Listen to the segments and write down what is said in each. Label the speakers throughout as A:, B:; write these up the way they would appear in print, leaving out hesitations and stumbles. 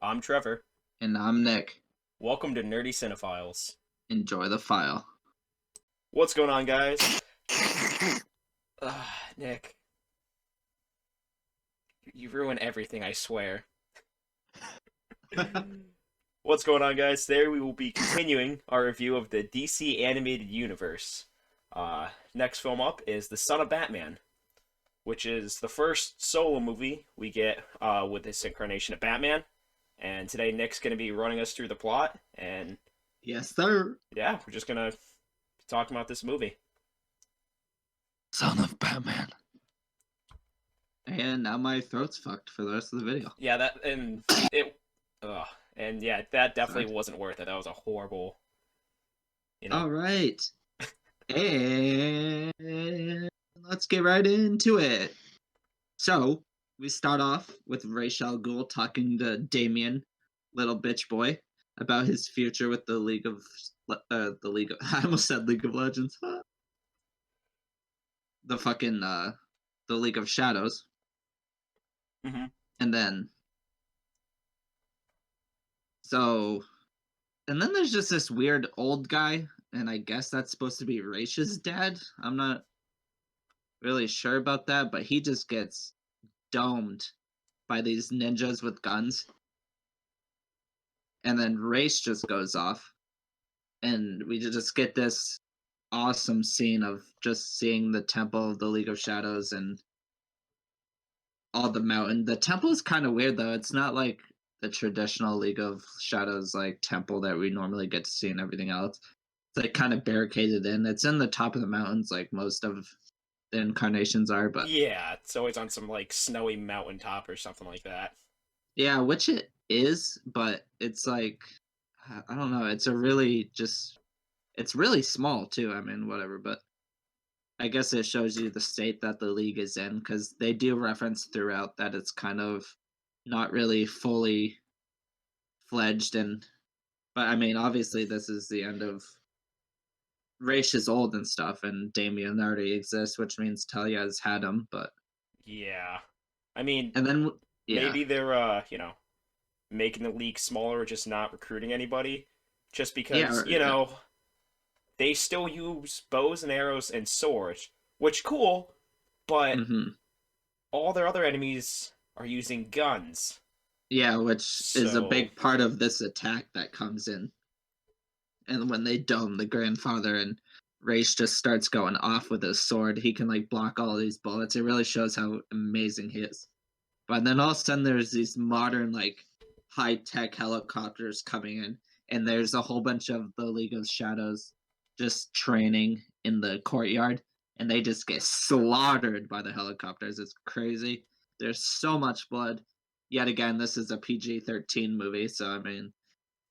A: I'm Trevor.
B: And I'm Nick.
A: Welcome to Nerdy Cinephiles.
B: Enjoy the file.
A: What's going on, guys? Nick, you ruin everything, I swear. What's going on, guys? Today we will be continuing our review of the DC animated universe. Next film up is The Son of Batman, which is the first solo movie we get with this incarnation of Batman. And today Nick's going to be running us through the plot, and
B: Yes, sir.
A: yeah, we're just going to be talking about this movie.
B: Son of Batman. And now my throat's fucked for the rest of the video.
A: Yeah, that definitely
B: Sorry.
A: wasn't worth it. That was a horrible,
B: All right. And let's get right into it. So, we start off with Ra's al Ghul talking to Damien, little bitch boy, about his future with the League of I almost said League of Legends. The League of Shadows.
A: Mm-hmm.
B: And then and then there's just this weird old guy, and I guess that's supposed to be Raish's dad. I'm not really sure about that, but he just gets domed by these ninjas with guns. And then Raish just goes off, and we just get this awesome scene of just seeing the Temple of the League of Shadows and all the mountain. The temple is kind of weird, though. It's not like the traditional League of Shadows like temple that we normally get to see and everything else. It's like kind of barricaded in. It's in the top of the mountains, like most of the incarnations are, but
A: Yeah, it's always on some like snowy mountaintop or something like that.
B: yeah, which it is, but it's like I don't know. It's really small too. I mean, whatever, but I guess it shows you the state that the league is in, because they do reference throughout that it's kind of not really fully fledged. But I mean, obviously this is the end of Raish is old and stuff, and Damien already exists, which means Talia has had him. But
A: Yeah, I mean,
B: and then yeah,
A: maybe they're making the league smaller, or just not recruiting anybody, just
B: yeah,
A: because they still use bows and arrows and swords, which cool, but
B: mm-hmm.
A: all their other enemies are using guns.
B: Yeah, which is a
A: So
B: big part of this attack that comes in. And when they dome the grandfather and Raish just starts going off with his sword, he can like block all these bullets. It really shows how amazing he is. But then all of a sudden there's these modern like high tech helicopters coming in, and there's a whole bunch of the League of Shadows just training in the courtyard, and they just get slaughtered by the helicopters. It's crazy. There's so much blood. Yet again, this is a PG-13 movie, so I mean,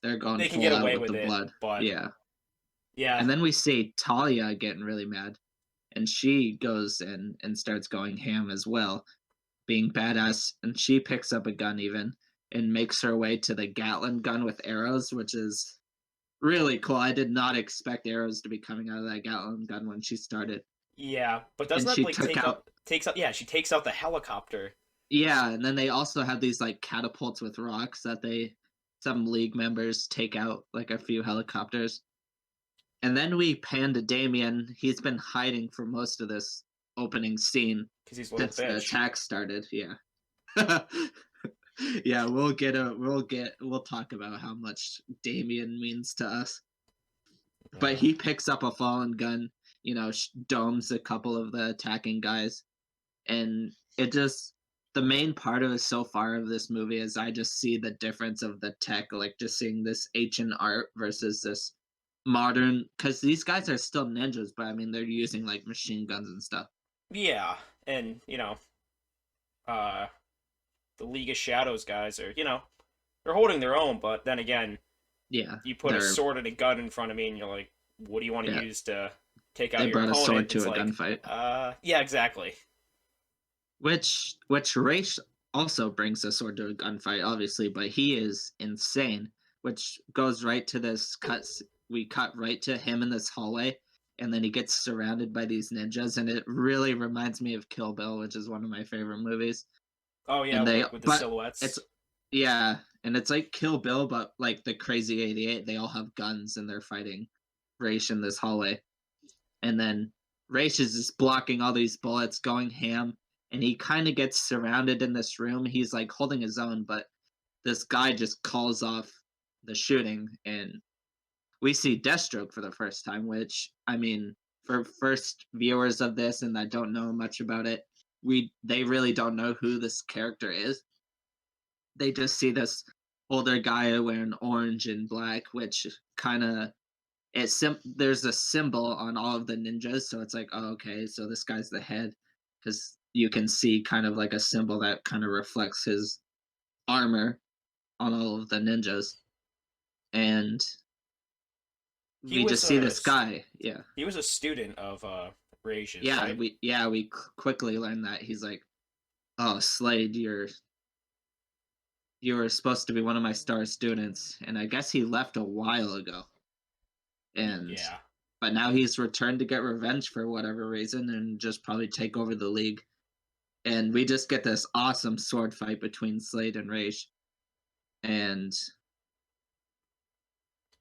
B: they're going
A: they can
B: full
A: get
B: out
A: away
B: with
A: with
B: the
A: it,
B: blood.
A: but
B: Yeah.
A: yeah,
B: And then we see Talia getting really mad, and she goes in and starts going ham as well, being badass, and she picks up a gun even and makes her way to the Gatling gun with arrows, which is really cool. I did not expect arrows to be coming out of that Gatling gun when she started.
A: yeah, but doesn't
B: And
A: that
B: she
A: like
B: took out
A: takes out? Yeah, she takes out the helicopter.
B: yeah, and then they also have these like catapults with rocks that some league members take out like a few helicopters. And then we pan to Damien. He's been hiding for most of this opening scene
A: Because he's a little
B: since the
A: bitch.
B: attack started. Yeah. Yeah, we'll talk about how much Damien means to us. But
A: Yeah.
B: he picks up a fallen gun, domes a couple of the attacking guys, and the main part of it so far of this movie is I just see the difference of the tech, like just seeing this ancient art versus this modern, because these guys are still ninjas, but I mean they're using like machine guns and stuff.
A: Yeah, and uh, the League of Shadows guys are, they're holding their own, but then again,
B: Yeah,
A: you put a
B: they're
A: sword and a gun in front of me, and you're like, what do you want to
B: yeah,
A: use to take
B: they
A: out your
B: brought a sword
A: opponent?
B: to
A: It's
B: a
A: like,
B: gunfight.
A: yeah, exactly.
B: Which Raish also brings a sword to a gunfight, obviously, but he is insane. Which goes right to this cut. We cut right to him in this hallway, and then he gets surrounded by these ninjas, and it really reminds me of Kill Bill, which is one of my favorite movies.
A: Oh yeah,
B: And
A: like with the
B: but it's
A: silhouettes.
B: yeah, and it's like Kill Bill, but like the Crazy 88. They all have guns and they're fighting Raish in this hallway, and then Raish is just blocking all these bullets, going ham, and he kind of gets surrounded in this room. He's like holding his own, but this guy just calls off the shooting, and we see Deathstroke for the first time, which, I mean, for first viewers of this and that don't know much about it, they really don't know who this character is. They just see this older guy wearing orange and black, which kind of there's a symbol on all of the ninjas, so it's like, oh, okay, so this guy's the head, because you can see kind of like a symbol that kind of reflects his armor on all of the ninjas, and
A: He
B: we
A: was
B: just see
A: a
B: this guy. Yeah,
A: he was a student of Rage's,
B: yeah,
A: right?
B: we quickly learn that he's like, oh, Slade, you were supposed to be one of my star students, and I guess he left a while ago, and
A: Yeah.
B: but now he's returned to get revenge for whatever reason and just probably take over the league. And we just get this awesome sword fight between Slade and Raish, and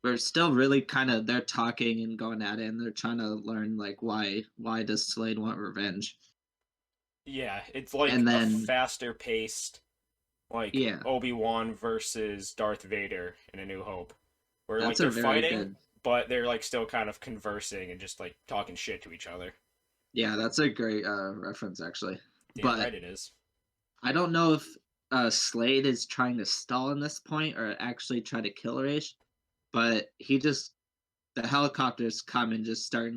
B: we're still really kind of they're talking and going at it, and they're trying to learn like why does Slade want revenge.
A: Yeah, it's like
B: And
A: a
B: then
A: faster paced, like
B: yeah,
A: Obi-Wan versus Darth Vader in A New Hope, where like
B: that's a
A: they're
B: very
A: fighting,
B: good.
A: but they're like still kind of conversing and just like talking shit to each other.
B: Yeah, that's a great reference actually.
A: Damn
B: But
A: right it is.
B: I don't know if Slade is trying to stall in this point or actually try to kill Raish, but the helicopters come and just start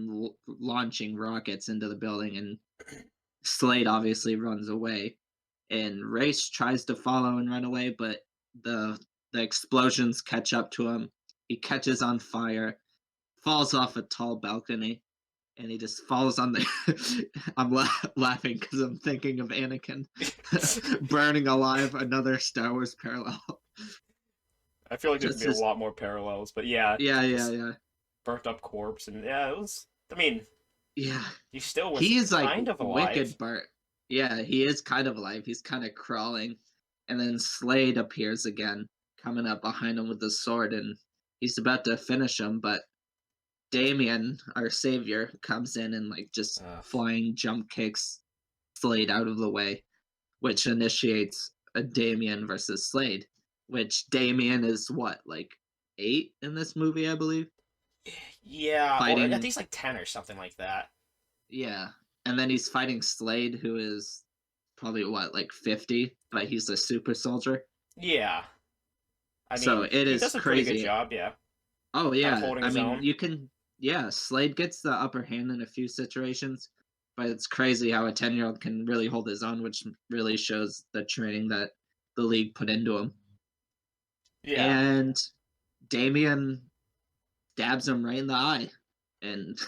B: launching rockets into the building, and Slade obviously runs away, and Race tries to follow and run away, but the the explosions catch up to him. He catches on fire, falls off a tall balcony, and he just falls on the. I'm laughing because I'm thinking of Anakin burning alive. Another Star Wars parallel.
A: I feel like there'd
B: Just
A: be a
B: this.
A: lot more parallels, but yeah,
B: Yeah, yeah,
A: this
B: yeah,
A: burnt up corpse, and yeah, it was. I mean,
B: yeah.
A: he still was
B: He is like
A: kind of alive.
B: wicked Bart. Yeah, he is kind of alive. He's kind of crawling. And then Slade appears again, coming up behind him with the sword, and he's about to finish him, but Damien, our savior, comes in and like just
A: Uh,
B: flying jump kicks Slade out of the way, which initiates a Damien versus Slade. Which Damien is what, like 8 in this movie, I believe?
A: yeah, or I think
B: Fighting
A: he's like 10 or something like that.
B: Yeah. And then he's fighting Slade, who is probably what, like 50, but he's a super soldier.
A: Yeah, I
B: So
A: mean,
B: it
A: he
B: is
A: does a pretty good
B: crazy.
A: job. Yeah,
B: Oh
A: kind of
B: yeah.
A: holding
B: I
A: his
B: mean,
A: own.
B: yeah, Slade gets the upper hand in a few situations, but it's crazy how a 10-year-old can really hold his own, which really shows the training that the league put into him.
A: Yeah,
B: And Damien stabs him right in the eye. And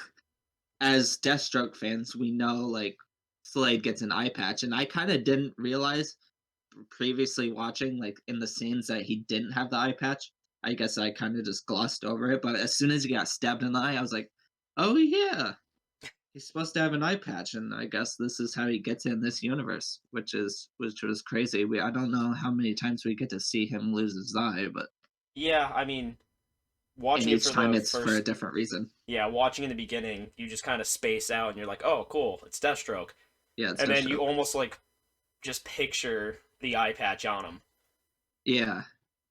B: as Deathstroke fans, we know like Slade gets an eye patch, and I kind of didn't realize previously watching like in the scenes that he didn't have the eye patch. I guess I kind of just glossed over it, but as soon as he got stabbed in the eye, I was like, "Oh yeah, he's supposed to have an eye patch," and I guess this is how he gets in this universe, which was crazy. I don't know how many times we get to see him lose his eye, but
A: yeah. I mean,
B: and
A: watching it
B: each
A: for
B: time
A: the
B: it's for a
A: first,
B: different reason.
A: yeah, watching in the beginning, you just kind of space out and you're like, oh, cool, it's Deathstroke,
B: Yeah, it's
A: and then you
B: Deathstroke.
A: almost like just picture the eye patch on him.
B: Yeah,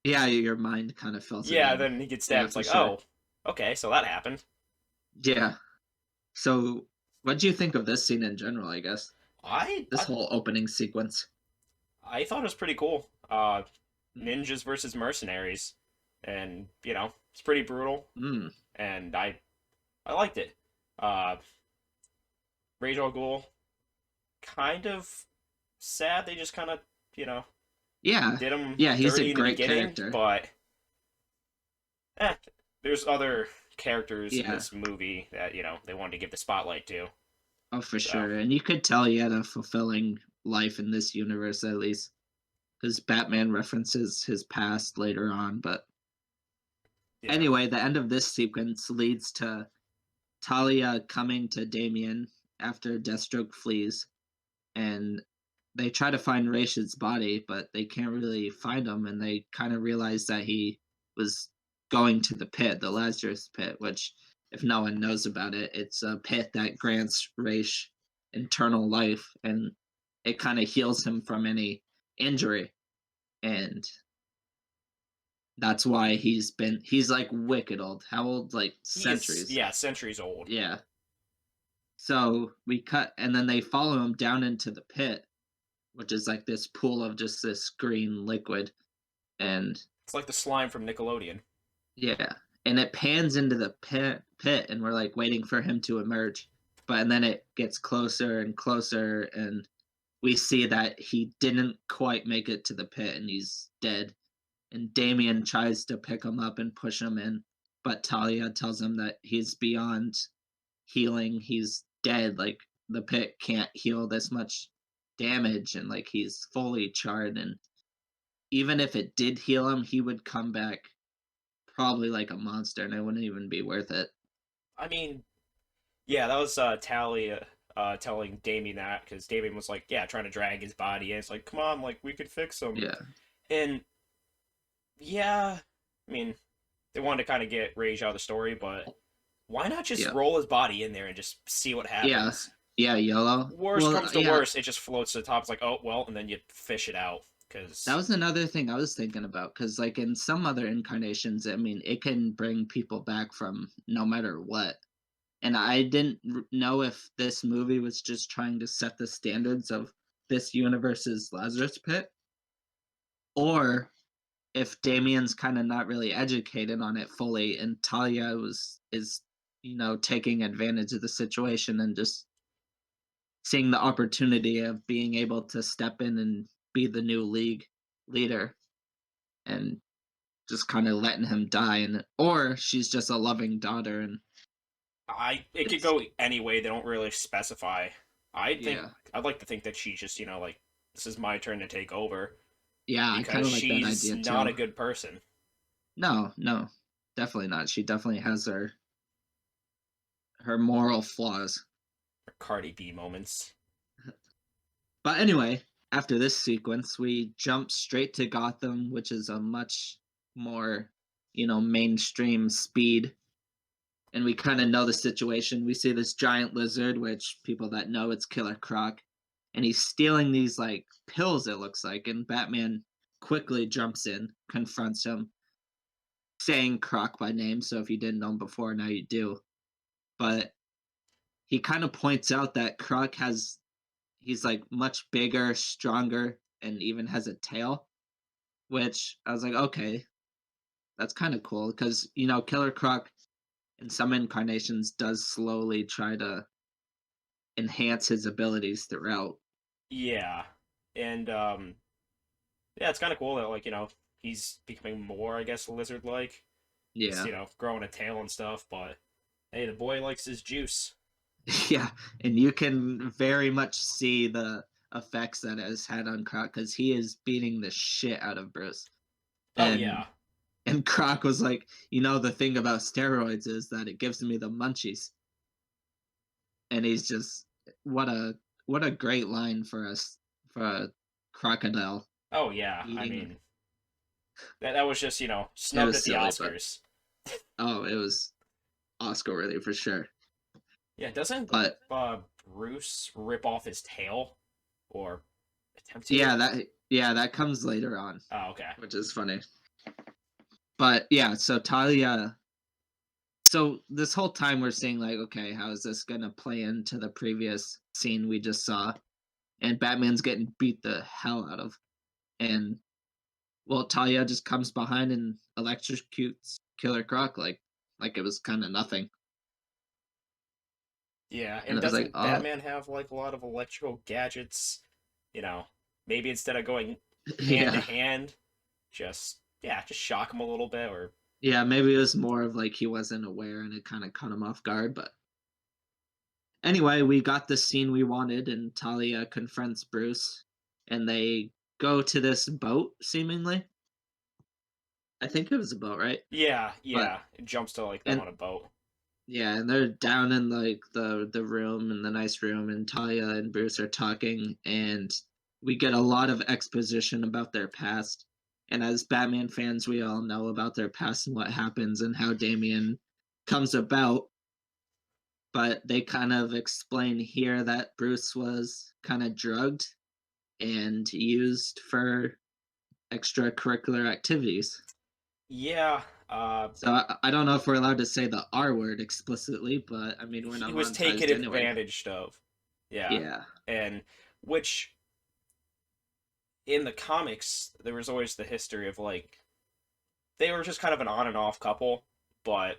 B: yeah, your mind kind of fills it
A: Yeah,
B: in.
A: then he gets stabbed.
B: Yeah,
A: It's
B: for
A: like,
B: sure.
A: oh, okay, so that happened.
B: Yeah. So, what do you think of this scene in general? I guess
A: I
B: this
A: I,
B: whole opening sequence.
A: I thought it was pretty cool.
B: Mm.
A: Ninjas versus mercenaries, and it's pretty brutal,
B: Mm.
A: and I liked it. Uh, Rage Al Ghul, kind of sad. They just kind of you know
B: Yeah,
A: did him
B: yeah, he's a
A: dirty in the
B: great
A: beginning,
B: character.
A: but eh, there's other characters in
B: Yeah,
A: this movie that they wanted to give the spotlight to.
B: oh for
A: So
B: sure. And you could tell he had a fulfilling life in this universe at least, because Batman references his past later on. But
A: yeah,
B: anyway, the end of this sequence leads to Talia coming to Damien after Deathstroke flees, and they try to find Raish's body, but they can't really find him, and they kind of realize that he was going to the pit, the Lazarus pit, which, if no one knows about it, it's a pit that grants Raish eternal life, and it kind of heals him from any injury, and that's why he's like wicked old. How old? Like
A: He is,
B: centuries.
A: yeah, centuries old.
B: Yeah. So we cut, and then they follow him down into the pit, which is like this pool of just this green liquid. And
A: It's like the slime from Nickelodeon.
B: yeah, and it pans into the pit, and we're like waiting for him to emerge. And then it gets closer and closer, and we see that he didn't quite make it to the pit, and he's dead. And Damien tries to pick him up and push him in, but Talia tells him that he's beyond healing. He's dead. Like, the pit can't heal this much damage, and like he's fully charred, and even if it did heal him, he would come back probably like a monster, and it wouldn't even be worth it.
A: I mean, yeah, that was Talia telling Damien that, because Damien was like, yeah, trying to drag his body in. It's like, come on, like, we could fix him.
B: Yeah.
A: And yeah, I mean, they wanted to kind of get Rage out of the story, but why not just roll his body in there and just see what happens?
B: Yeah, YOLO.
A: Worst comes to worst, it just floats to the top. It's like, oh, well, and then you fish it out. Cause
B: that was another thing I was thinking about, because like in some other incarnations, I mean, it can bring people back from no matter what. And I didn't know if this movie was just trying to set the standards of this universe's Lazarus Pit, or if Damien's kind of not really educated on it fully, and Talia is taking advantage of the situation and just seeing the opportunity of being able to step in and be the new league leader, and just kind of letting him die, and or she's just a loving daughter, and
A: it could go any way. They don't really specify. I'd like to think that she just, like, this is my turn to take over.
B: Yeah, I kind of like that idea too.
A: She's not a good person.
B: No, definitely not. She definitely has her moral flaws.
A: Her Cardi B moments.
B: But anyway, after this sequence, we jump straight to Gotham, which is a much more, mainstream speed. And we kind of know the situation. We see this giant lizard, which people that know, it's Killer Croc. And he's stealing these, like, pills, it looks like. And Batman quickly jumps in, confronts him, saying Croc by name. So if you didn't know him before, now you do. But he kind of points out that Croc he's like much bigger, stronger, and even has a tail. Which I was like, okay, that's kind of cool. Because, Killer Croc in some incarnations does slowly try to enhance his abilities throughout.
A: Yeah. And yeah, it's kind of cool that, like, he's becoming more, I guess, lizard-like.
B: Yeah.
A: He's, growing a tail and stuff, but hey, the boy likes his juice.
B: Yeah, and you can very much see the effects that it has had on Croc, because he is beating the shit out of Bruce.
A: Oh, yeah.
B: And Croc was like, the thing about steroids is that it gives me the munchies. And he's just, what a great line for a crocodile.
A: Oh, yeah. I mean, that was just, snubbed at the Oscars.
B: Oh, it was Oscar-worthy for sure.
A: Yeah, doesn't Bruce rip off his tail? Or attempt to?
B: Yeah, that comes later on.
A: Oh, okay.
B: Which is funny. But yeah, so Talia. So this whole time we're seeing, like, okay, how is this gonna play into the previous scene we just saw? And Batman's getting beat the hell out of. And well, Talia just comes behind and electrocutes Killer Croc like it was kind of nothing.
A: Yeah, and doesn't Batman have, like, a lot of electrical gadgets? Maybe instead of going hand to hand, just shock him a little bit, or...
B: Yeah, maybe it was more of, like, he wasn't aware and it kind of caught him off guard, but... Anyway, we got the scene we wanted, and Talia confronts Bruce, and they go to this boat, seemingly. I think it was a boat, right?
A: Yeah, it jumps to, like, them on a boat.
B: Yeah, and they're down in, like, the room, in the nice room, and Talia and Bruce are talking, and we get a lot of exposition about their past. And as Batman fans, we all know about their past and what happens and how Damien comes about. But they kind of explain here that Bruce was kind of drugged and used for extracurricular activities.
A: Yeah,
B: So I don't know if we're allowed to say the R word explicitly, but I mean, we're
A: he
B: not
A: was taken
B: monetized anyway.
A: advantage of. Yeah,
B: Yeah.
A: and which in the comics there was always the history of like they were just kind of an on and off couple, but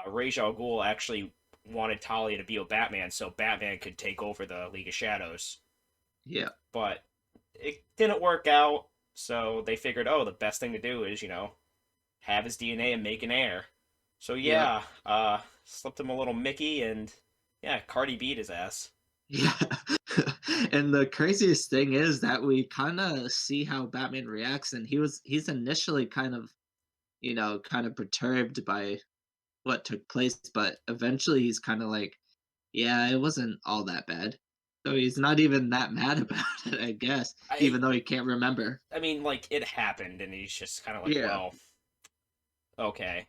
A: Ra's al Ghul actually wanted Talia to be a Batman so Batman could take over the League of Shadows,
B: Yeah.
A: but it didn't work out. So they figured, oh, the best thing to do is have his DNA and make an heir. So
B: Yeah.
A: yeah, slipped him a little Mickey, and yeah, Cardi beat his ass.
B: Yeah. And the craziest thing is that we kind of see how Batman reacts, and he's initially kind of perturbed by what took place, but eventually he's kind of like, yeah, it wasn't all that bad. So he's not even that mad about it, I guess,
A: I
B: even though he can't remember.
A: I mean, like it happened, and he's just kind of like,
B: Yeah.
A: well, okay.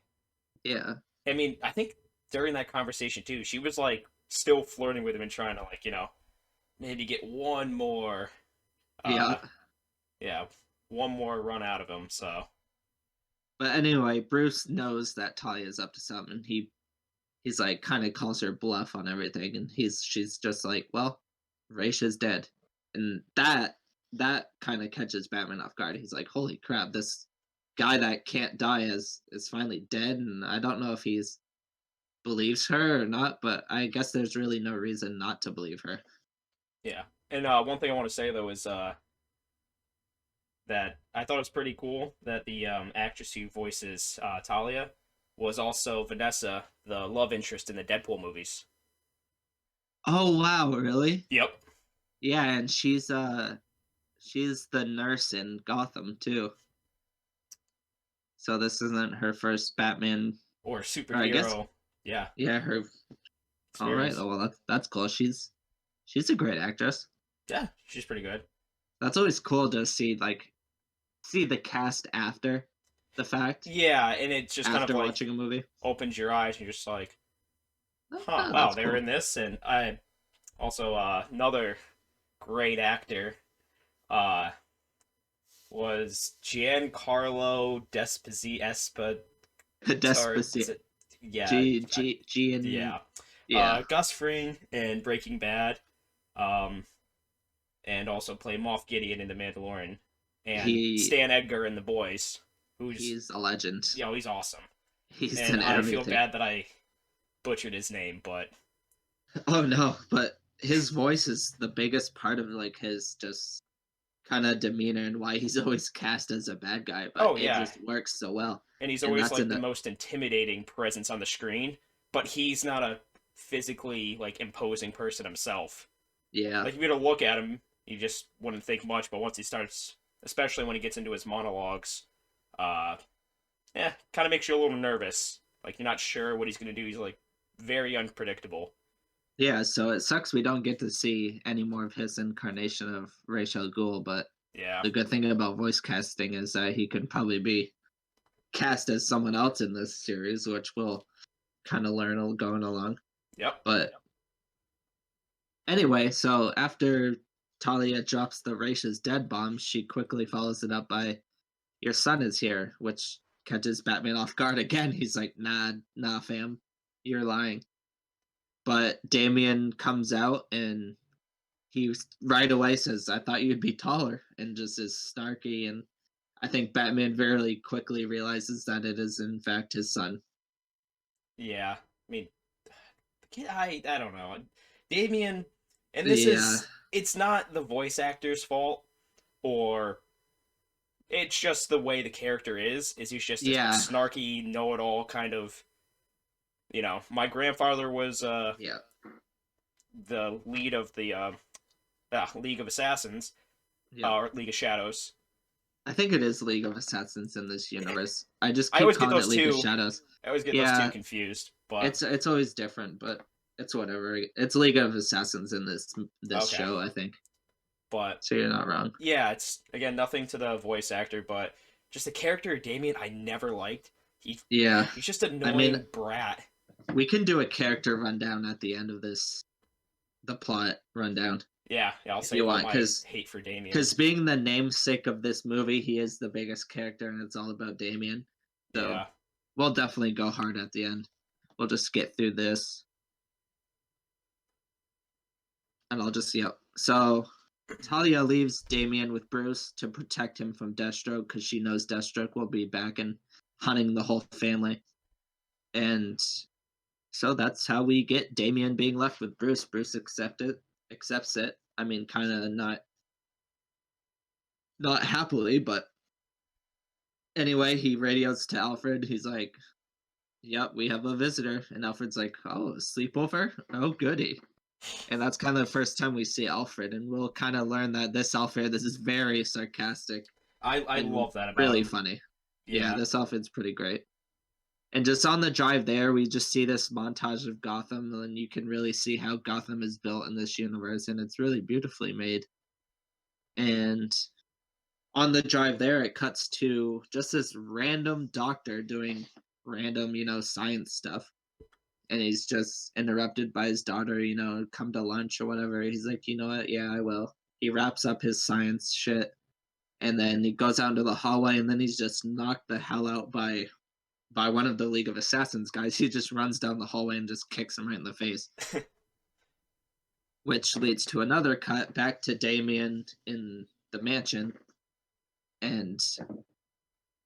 B: Yeah.
A: I mean, I think during that conversation too, she was like still flirting with him and trying to like maybe get one more,
B: Yeah.
A: uh, yeah, one more run out of him. So
B: But anyway, Bruce knows that Talia's up to something. He's like kind of calls her bluff on everything, and she's just like, well, Raisha's dead, and that kind of catches Batman off guard. He's like, holy crap, this guy that can't die is finally dead, and I don't know if he's believes her or not, but I guess there's really no reason not to believe her.
A: yeah, and one thing I want to say though is that I thought it was pretty cool that the actress who voices Talia was also Vanessa, the love interest in the Deadpool movies.
B: Oh wow, really?
A: Yep.
B: Yeah, and she's the nurse in Gotham too. So this isn't her first Batman,
A: Or
B: or I guess
A: superhero. Yeah.
B: yeah, her. All right,
A: Experience.
B: oh, well that's cool. She's a great actress.
A: Yeah, she's pretty good.
B: That's always cool to see the cast after the fact,
A: Yeah, and it's just kind of
B: after
A: like
B: watching a movie.
A: opens your eyes and you're just like, huh,
B: Oh,
A: wow,
B: that's
A: they were
B: cool.
A: in this. And I also another great actor uh was Giancarlo
B: Despacito.
A: yeah,
B: G and
A: yeah.
B: yeah.
A: Gus Fring in Breaking Bad, um, and also play Moff Gideon in The Mandalorian, and
B: He
A: Stan Edgar in The Boys, who's
B: he's a legend.
A: he's awesome.
B: He's
A: And
B: in
A: I feel
B: everything.
A: bad that I butchered his name, but
B: Oh no, but his voice is the biggest part of like his just kind of demeanor and why he's always cast as a bad guy, but
A: oh
B: it
A: yeah,
B: just works so well.
A: and he's
B: And
A: always
B: that's
A: like
B: in
A: the
B: the
A: most intimidating presence on the screen, but he's not a physically like imposing person himself.
B: yeah.
A: Like if you were to look at him, you just wouldn't think much, but once he starts, especially when he gets into his monologues, uh, yeah, kind of makes you a little nervous. Like you're not sure what he's gonna do. He's like very unpredictable.
B: Yeah, so it sucks we don't get to see any more of his incarnation of Rachel Ghoul, but
A: Yeah.
B: the good thing about voice casting is that he could probably be cast as someone else in this series, which we'll kind of learn going along.
A: Yep.
B: But anyway, so after Talia drops the Raisha's dead bomb, she quickly follows it up by "Your son is here," which catches Batman off guard again. He's like, nah, fam, you're lying. But Damien comes out and he right away says, "I thought you'd be taller," and just is snarky. And I think Batman very quickly realizes that it is in fact his son.
A: Yeah. I mean, I don't know. Damien, and this
B: Yeah,
A: is it's not the voice actor's fault, or it's just the way the character is. Is he's just a
B: yeah,
A: snarky, know-it-all kind of. My grandfather was
B: yeah,
A: the lead of the League of Assassins,
B: yeah.
A: or League of Shadows.
B: I think it is League of Assassins in this universe. I just
A: I
B: keep
A: always get
B: calling it
A: those
B: League of
A: two.
B: Shadows.
A: I always get those two
B: Yeah,
A: confused. But
B: it's always different, but it's whatever. It's League of Assassins in this
A: okay.
B: show, I think.
A: But
B: So you're not wrong.
A: yeah, it's again nothing to the voice actor, but just the character of Damien I never liked.
B: Yeah.
A: He's just an
B: I
A: annoying
B: mean,
A: brat.
B: we can do a character rundown at the end of the plot rundown,
A: Yeah, I'll
B: if you
A: save all
B: want,
A: my hate for Damien.
B: because being the namesake of this movie, he is the biggest character, and it's all about Damien. So
A: Yeah.
B: we'll definitely go hard at the end. We'll just get through this, and I'll just So Talia leaves Damien with Bruce to protect him from Deathstroke because she knows Deathstroke will be back and hunting the whole family. And so that's how we get Damien being left with Bruce. Bruce accepts it. I mean, kind of not happily, but anyway, he radios to Alfred. He's like, "Yep, we have a visitor." And Alfred's like, "Oh, a sleepover? Oh, goody." And that's kind of the first time we see Alfred, and we'll kind of learn that this is very sarcastic
A: I
B: and
A: love that about
B: really
A: him.
B: funny. Yeah,
A: Yeah.
B: this Alfred's pretty great. And just on the drive there, we just see this montage of Gotham, and you can really see how Gotham is built in this universe, and it's really beautifully made. And on the drive there, it cuts to just this random doctor doing random, science stuff. And he's just interrupted by his daughter, come to lunch or whatever. He's like, you know what? Yeah, I will. He wraps up his science shit, and then he goes out into the hallway, and then he's just knocked the hell out by one of the League of Assassins guys. He just runs down the hallway and just kicks him right in the face. Which leads to another cut back to Damien in the mansion. And,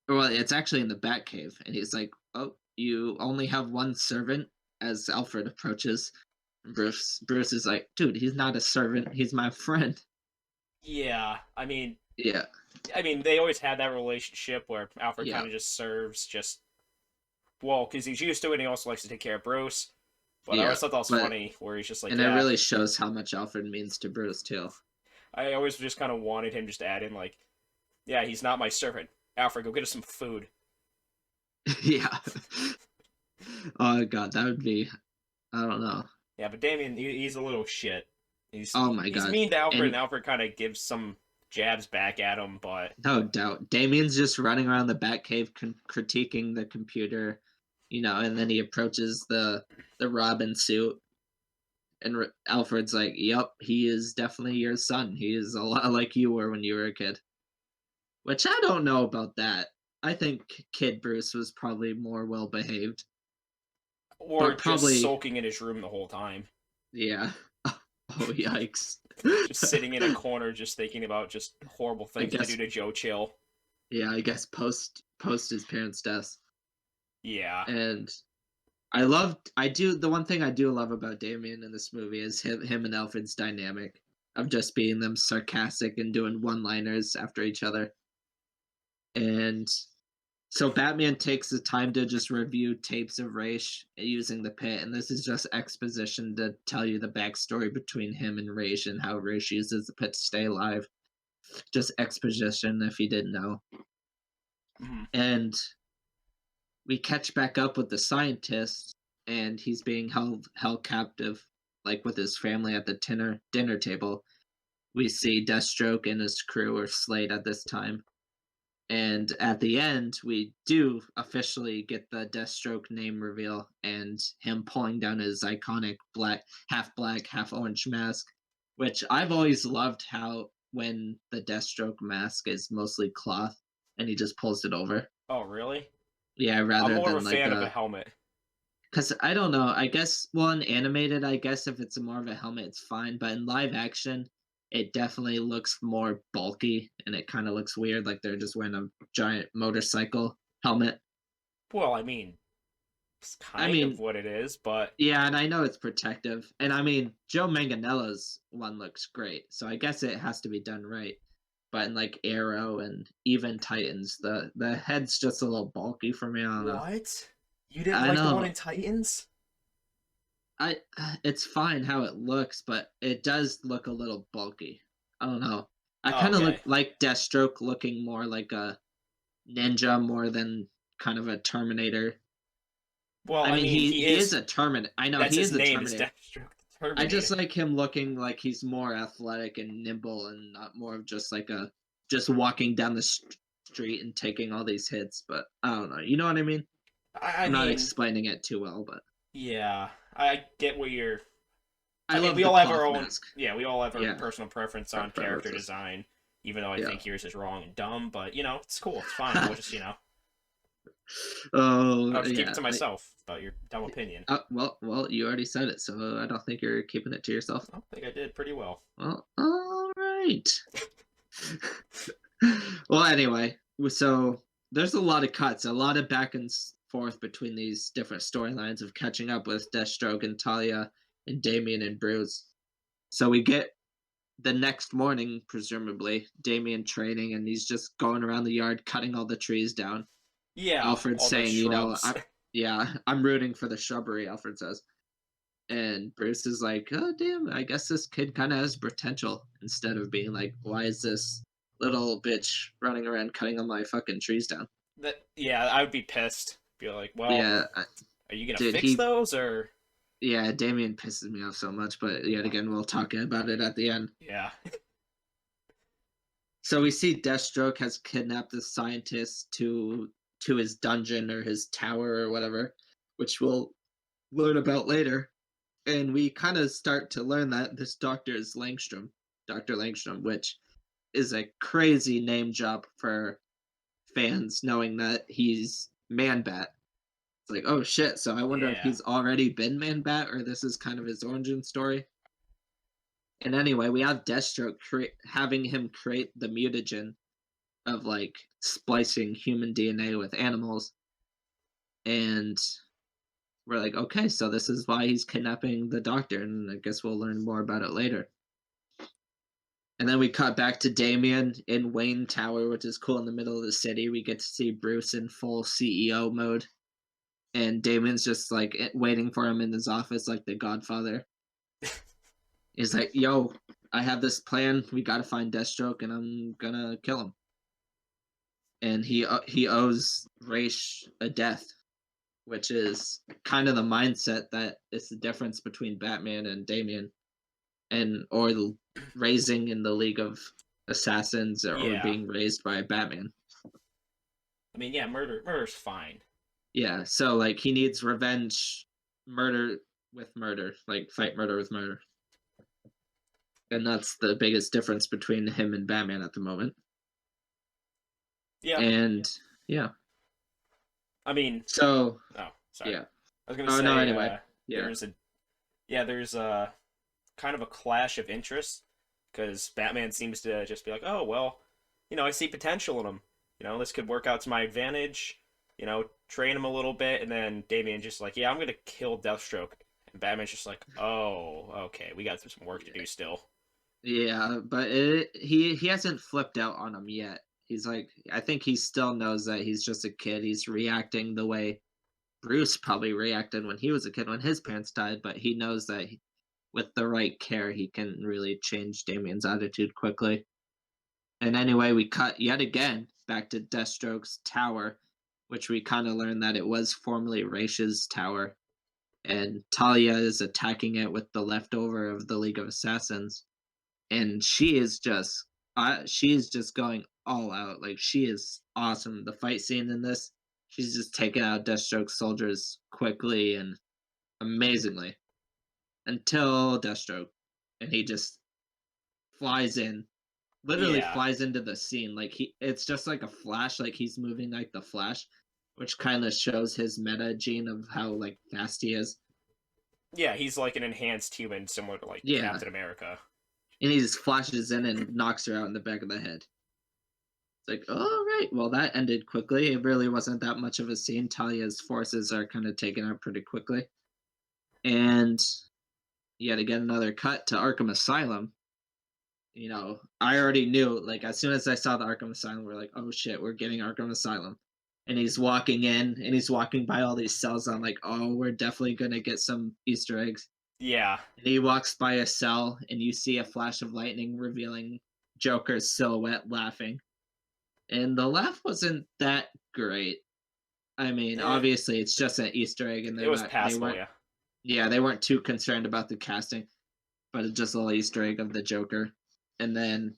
B: well, it's actually in the Batcave. And he's like, "Oh, you only have one servant?" As Alfred approaches. Bruce is like, "Dude, he's not a servant. He's my friend."
A: Yeah.
B: Yeah.
A: They always had that relationship where Alfred
B: Yeah.
A: kind of just serves, well, because he's used to it, and he also likes to take care of Bruce. But I
B: Yeah.
A: always thought that was funny, where he's just like,
B: And it
A: yeah.
B: really shows how much Alfred means to Bruce, too.
A: I always just kind of wanted him just to add in, like, yeah, he's not my servant. Alfred, go get us some food.
B: Yeah. Oh, God, that would be, I don't know.
A: Yeah, but Damien, he's a little shit.
B: Oh my
A: He's
B: God.
A: mean to Alfred, and
B: And
A: Alfred kind of gives some jabs back at him, but
B: no doubt. Damien's just running around the Batcave critiquing the computer, and then he approaches the Robin suit. And Alfred's like, "Yep, he is definitely your son. He is a lot like you were when you were a kid." Which I don't know about that. I think Kid Bruce was probably more well behaved.
A: or
B: But
A: just
B: probably,
A: sulking in his room the whole time,
B: yeah. Oh, yikes.
A: just sitting in a corner, just thinking about just horrible
B: I
A: things to
B: guess,
A: do to Joe Chill.
B: yeah, I guess post his parents' deaths.
A: Yeah.
B: And the one thing I do love about Damien in this movie is him and Alfred's dynamic of just being them sarcastic and doing one-liners after each other. And so Batman takes the time to just review tapes of Raish using the pit, and this is just exposition to tell you the backstory between him and Raish and how Raish uses the pit to stay alive. Just exposition if you didn't know.
A: Mm-hmm.
B: And we catch back up with the scientist, and he's being held captive, like with his family at the dinner table. We see Deathstroke and his crew, or Slade at this time. And at the end, we do officially get the Deathstroke name reveal and him pulling down his iconic black, half orange mask, which I've always loved how when the Deathstroke mask is mostly cloth and he just pulls it over.
A: Oh, really?
B: Yeah,
A: I'm
B: rather
A: more of
B: than
A: a
B: like
A: fan of a helmet.
B: because I don't know. I guess, well, in animated, I guess if it's more of a helmet, it's fine. But in live action, it definitely looks more bulky, and it kind of looks weird, like they're just wearing a giant motorcycle helmet.
A: Well, it's
B: I
A: kind of
B: mean,
A: what it is, but
B: yeah, and I know it's protective, and I mean, Joe Manganiello's one looks great, so I guess it has to be done right. But in like Arrow and even Titans, the head's just a little bulky for me. I don't know.
A: what? You didn't
B: I
A: like the one
B: know.
A: in Titans?
B: I It's fine how it looks, but it does look a little bulky. I don't know. I
A: Oh,
B: kind of look
A: okay.
B: like Deathstroke looking more like a ninja more than kind of a Terminator.
A: Well,
B: I mean,
A: he
B: he is
A: is.
B: a Terminator. I know
A: That's
B: he
A: his
B: is a
A: name, is
B: Terminator.
A: Deathstroke.
B: I
A: Terminator.
B: just like him looking like he's more athletic and nimble and not more of just walking down the street and taking all these hits. But I don't know. You know what I mean?
A: I
B: I'm not
A: mean,
B: explaining it too well, but
A: yeah, I get what you're.
B: I
A: I mean,
B: love
A: we
B: the
A: all have our
B: cloth
A: own.
B: mask.
A: Yeah, we all have our
B: Yeah,
A: personal preference on character
B: preferences.
A: design. Even though I
B: Yeah.
A: think yours is wrong and dumb, but it's cool. It's fine. I'll just
B: Oh
A: I'll just keep it
B: yeah.
A: to myself about your dumb opinion.
B: Well, you already said it, so I don't think you're keeping it to yourself.
A: I think I did pretty well.
B: Well, all right. Well, anyway, so there's a lot of cuts, a lot of back and forth between these different storylines of catching up with Deathstroke and Talia and Damien and Bruce. So we get the next morning, presumably, Damien training, and he's just going around the yard cutting all the trees down.
A: Yeah,
B: Alfred
A: all the
B: saying,
A: shrubs.
B: I'm rooting for the shrubbery, Alfred says. And Bruce is like, oh, damn, I guess this kid kind of has potential. Instead of being like, why is this little bitch running around cutting all my fucking trees down?
A: Yeah, I would be pissed. Be like, well,
B: Yeah,
A: are you gonna
B: dude,
A: fix those or?
B: yeah, Damien pisses me off so much, but yet again, we'll talk about it at the end.
A: Yeah,
B: So we see Deathstroke has kidnapped the scientist to his dungeon or his tower or whatever, which we'll learn about later. And we kind of start to learn that this doctor is Dr. Langstrom, which is a crazy name job for fans, knowing that he's Man Bat. It's like, oh shit, so I wonder if
A: yeah,
B: he's already been Man Bat or this is kind of his origin story. And anyway, we have Deathstroke having him create the mutagen of like splicing human DNA with animals. And we're like, okay, so this is why he's kidnapping the doctor, and I guess we'll learn more about it later. And then we cut back to Damien in Wayne Tower, which is cool in the middle of the city. We get to see Bruce in full CEO mode. And Damien's just like waiting for him in his office like the Godfather. He's like, yo, I have this plan. We gotta find Deathstroke and I'm gonna kill him. And he owes Raish a death, which is kind of the mindset that is the difference between Batman and Damien, or raising in the League of Assassins or
A: yeah.
B: being raised by Batman.
A: I mean, yeah, murder's fine.
B: Yeah, so like he needs revenge, murder with murder, like fight murder with murder. And that's the biggest difference between him and Batman at the moment.
A: Yeah.
B: And yeah.
A: I mean,
B: So
A: oh, sorry.
B: yeah.
A: I was gonna
B: Oh
A: say,
B: no, anyway. Yeah.
A: there's a kind of a clash of interests because Batman seems to just be like, oh well, I see potential in him. This could work out to my advantage. Train him a little bit, and then Damien just like, yeah, I'm gonna kill Deathstroke, and Batman's just like, oh, okay, we got some work to do still.
B: Yeah, but he hasn't flipped out on him yet. He's like, I think he still knows that he's just a kid. He's reacting the way Bruce probably reacted when he was a kid when his parents died, but he knows that with the right care, he can really change Damien's attitude quickly. And anyway, we cut yet again back to Deathstroke's tower, which we kind of learned that it was formerly Raish's tower, and Talia is attacking it with the leftover of the League of Assassins, and she is just going all out. Like she is awesome. The fight scene in this, she's just taking out Deathstroke soldiers quickly and amazingly until Deathstroke, and he just flies in, literally
A: Yeah,
B: flies into the scene. Like it's just like a flash, like he's moving like the Flash, which kind of shows his meta gene of how like fast he is.
A: yeah, he's like an enhanced human, similar to like
B: Yeah,
A: Captain America.
B: and he just flashes in and knocks her out in the back of the head. It's like, all right, well, that ended quickly. It really wasn't that much of a scene. Talia's forces are kind of taken out pretty quickly. And yet again, another cut to Arkham Asylum. I already knew, like, as soon as I saw the Arkham Asylum, we're like, oh shit, we're getting Arkham Asylum. And he's walking in and he's walking by all these cells. I'm like, oh, we're definitely going to get some Easter eggs.
A: Yeah,
B: And he walks by a cell and you see a flash of lightning revealing Joker's silhouette laughing. And the laugh wasn't that great. I mean,
A: eh,
B: obviously it's just an Easter egg, and
A: it was passable. Yeah,
B: Yeah, they weren't too concerned about the casting, but it's just a little Easter egg of the Joker. And then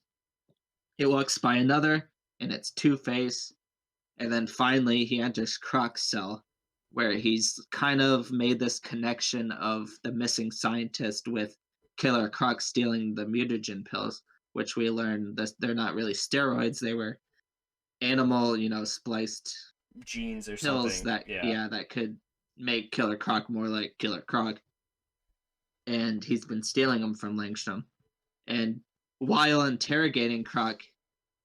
B: he looks by another, and it's Two-Face. And then finally, he enters Croc's cell, where he's kind of made this connection of the missing scientist with Killer Croc stealing the mutagen pills, which we learned that they're not really steroids; they were animal, spliced
A: Genes or
B: pills
A: something.
B: that,
A: Yeah.
B: yeah, that could make Killer Croc more like Killer Croc. And he's been stealing them from Langstrom. And while interrogating Croc,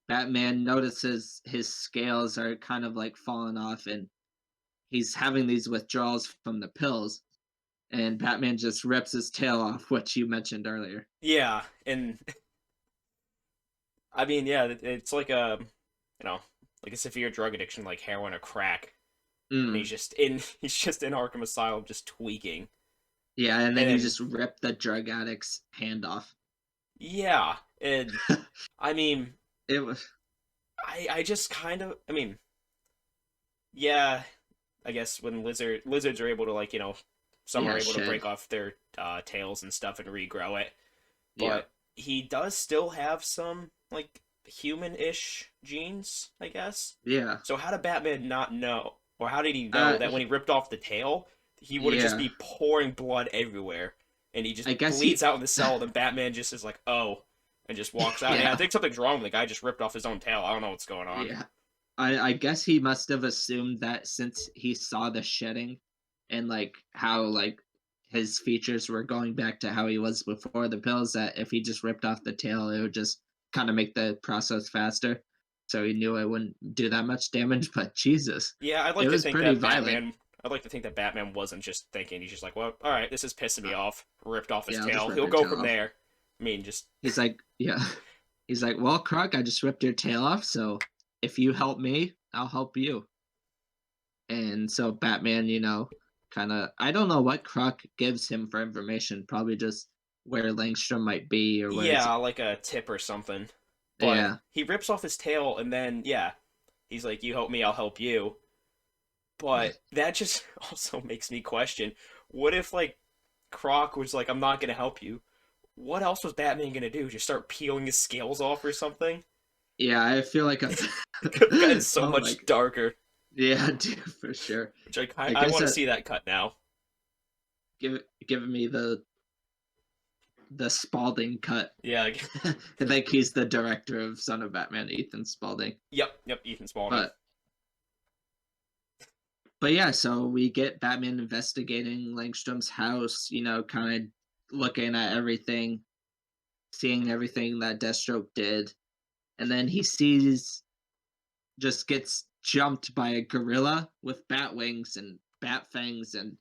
B: Batman notices his scales are kind of like falling off, and he's having these withdrawals from the pills. And Batman just rips his tail off, which you mentioned earlier.
A: Yeah, and I mean, yeah, it's like a, like a severe drug addiction, like heroin or crack, and
B: Mm.
A: he's just in Arkham Asylum, just tweaking.
B: Yeah, and then you
A: And
B: just rip the drug addict's hand off.
A: yeah, and I mean,
B: It was,
A: I just kind of, I mean, yeah, I guess when lizards are able to, like, some are
B: yeah,
A: able to
B: shed.
A: break off their tails and stuff and regrow it,
B: Yeah,
A: but he does still have some like human-ish genes, I guess.
B: yeah.
A: So how did Batman not know, or how did he know
B: Uh,
A: that when he ripped off the tail, he would have just
B: yeah.
A: be pouring blood everywhere, and he just
B: I guess
A: bleeds
B: he,
A: out in the cell, and then Batman just is like, oh, and just walks out. Yeah, I
B: yeah,
A: think something's wrong. The guy just ripped off his own tail. I don't know what's going on.
B: yeah. I guess he must have assumed that since he saw the shedding and like how like his features were going back to how he was before the pills, that if he just ripped off the tail, it would just kind of make the process faster. So he knew it wouldn't do that much damage. But Jesus,
A: Yeah, I'd
B: it
A: like to
B: was
A: think
B: pretty
A: that
B: violent.
A: Batman. I'd like to think that Batman wasn't just thinking. He's just like, well, all right, this is pissing me
B: Uh,
A: off. Ripped off his
B: yeah, I'll just
A: tail.
B: rip
A: He'll
B: your
A: go
B: tail
A: from
B: off.
A: there. I mean, just
B: He's like, yeah, he's like, well, Croc, I just ripped your tail off. So if you help me, I'll help you. And so Batman, kind of, I don't know what Croc gives him for information. Probably just where Langstrom might be or where it's.
A: yeah, like a tip or something. But
B: Yeah,
A: he rips off his tail, and then yeah, he's like, "You help me, I'll help you." But that just also makes me question: what if like Croc was like, "I'm not gonna help you"? What else was Batman gonna do? Just start peeling his scales off or something?
B: yeah, I feel like a.
A: It could have gotten so
B: Oh my,
A: much darker.
B: yeah, dude, for sure.
A: Which I
B: I
A: I
B: guess
A: want to
B: that
A: see that cut now.
B: give me the Spalding cut.
A: Yeah.
B: I think he's the director of Son of Batman, Ethan Spalding.
A: Yep. Ethan Spalding.
B: But yeah, so we get Batman investigating Langstrom's house, kind of looking at everything, seeing everything that Deathstroke did. And then he gets jumped by a gorilla with bat wings and bat fangs, and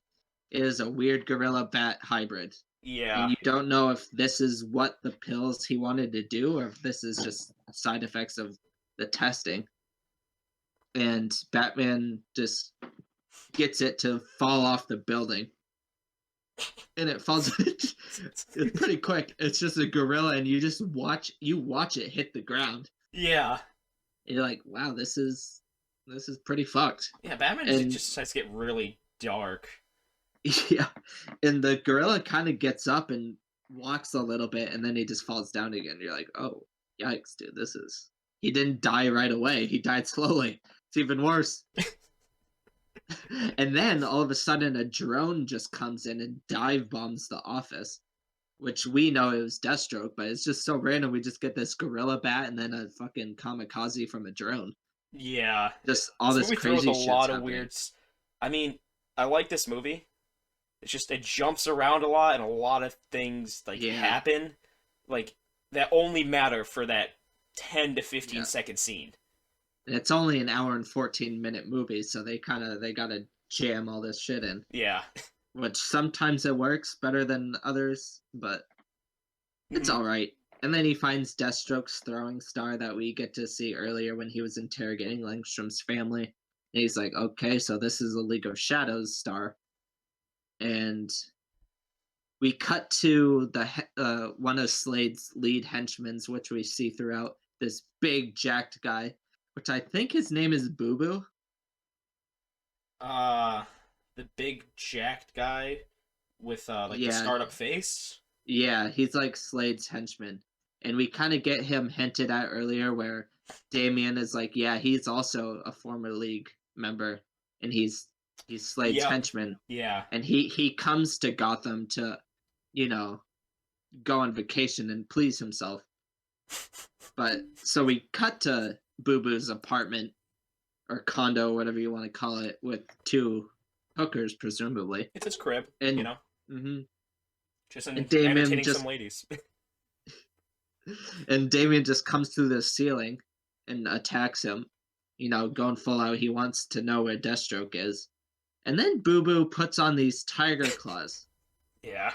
B: it is a weird gorilla bat hybrid. And
A: Yeah.
B: you don't know if this is what the pills he wanted to do or if this is just side effects of the testing. And Batman just gets it to fall off the building. And it falls it's pretty quick. It's just a gorilla and you just watch it hit the ground.
A: Yeah.
B: And you're like, wow, this is pretty fucked.
A: Yeah. Batman
B: And
A: just starts to get really dark.
B: yeah. And the gorilla kind of gets up and walks a little bit and then he just falls down again. You're like, oh, yikes, dude, he didn't die right away. He died slowly. It's even worse. And then all of a sudden a drone just comes in and dive bombs the office, which we know it was Deathstroke, but it's just so random. We just get this gorilla bat and then a fucking kamikaze from a drone.
A: Yeah.
B: Just all
A: This
B: this
A: movie throws a
B: crazy shit's
A: lot of
B: happening.
A: weirds. I mean, I like this movie. It's just it jumps around a lot and a lot of things like
B: Yeah,
A: happen like that only matter for that 10 to 15
B: yeah.
A: second scene.
B: And it's only an hour and 14-minute movie, so they gotta jam all this shit in.
A: Yeah.
B: Which sometimes it works better than others, but it's
A: Mhm.
B: all right. And then he finds Deathstroke's throwing star that we get to see earlier when he was interrogating Langstrom's family. And he's like, okay, so this is a League of Shadows star. And we cut to one of Slade's lead henchmen, which we see throughout, this big jacked guy, which I think his name is Boo Boo.
A: Uh the big jacked guy. with like the
B: Yeah,
A: startup face.
B: yeah, he's like Slade's henchman. And we kind of get him hinted at earlier where Damien is like, yeah, he's also a former League member and he's Slade's
A: Yep.
B: henchman.
A: Yeah.
B: And he comes to Gotham to, you know, go on vacation and please himself. But so we cut to Boo Boo's apartment or condo, whatever you want to call it, with two hookers, presumably.
A: It's his crib,
B: And
A: you know,
B: mhm.
A: just
B: and Damien
A: entertaining
B: just
A: some ladies.
B: and Damien just comes through the ceiling and attacks him. You know, going full out. He wants to know where Deathstroke is. And then Boo Boo puts on these tiger claws,
A: Yeah.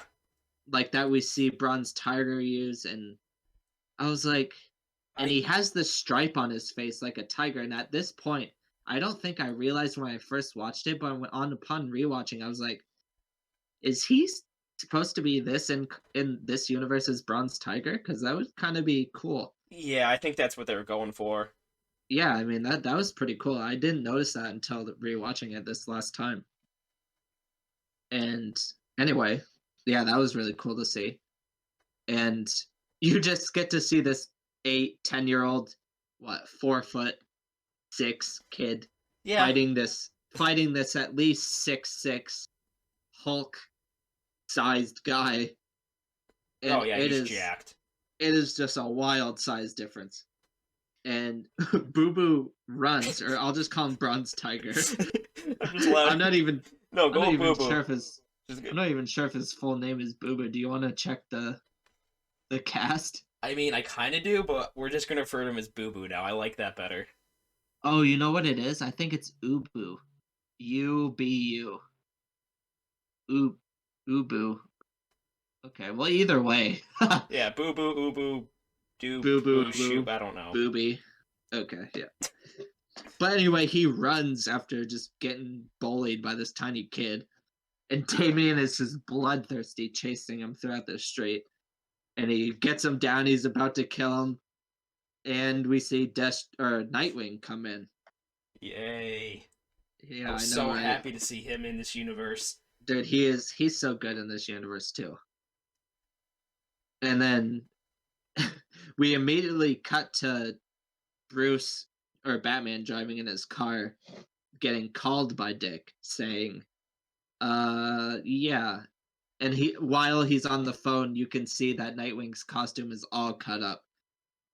B: like that we see Bronze Tiger use, and I was like, and he has this stripe on his face like a tiger. And at this point, I don't think I realized when I first watched it, but upon rewatching, I was like, is he supposed to be this in this universe's Bronze Tiger? Because that would kind of be cool.
A: Yeah, I think that's what they were going for.
B: Yeah, I mean that was pretty cool. I didn't notice that until rewatching it this last time. And anyway, yeah, that was really cool to see. And you just get to see this 8, 10-year-old, what, 4'6" kid
A: Yeah.
B: fighting this at least 6'6" Hulk sized guy. And
A: Oh yeah, he's jacked.
B: It is just a wild size difference. And Boo Boo runs, or I'll just call him Bronze Tiger. I'm not even
A: No,
B: I'm
A: go
B: not even
A: Boo
B: sure
A: Boo.
B: if I'm not even sure if his full name is Boo Boo. Do you want to check the cast?
A: I mean, I kind of do, but we're just gonna refer to him as Boo Boo now. I like that better.
B: Oh, you know what it is? I think it's Ubu. U-B-U. Ubu. Okay, well, either way.
A: Yeah, Boo Boo, Ubu, Do
B: Boo Boo,
A: Boo, Shoop. I don't know.
B: Booby. Okay, yeah. But anyway, he runs after just getting bullied by this tiny kid. And Damien is just bloodthirsty, chasing him throughout the street. And he gets him down, he's about to kill him. And we see Nightwing come in.
A: Yay.
B: Yeah,
A: I was
B: know,
A: so
B: right?
A: happy to see him in this universe.
B: Dude, he's so good in this universe too. And then we immediately cut to Bruce or Batman driving in his car, getting called by Dick, saying, yeah. And while he's on the phone, you can see that Nightwing's costume is all cut up.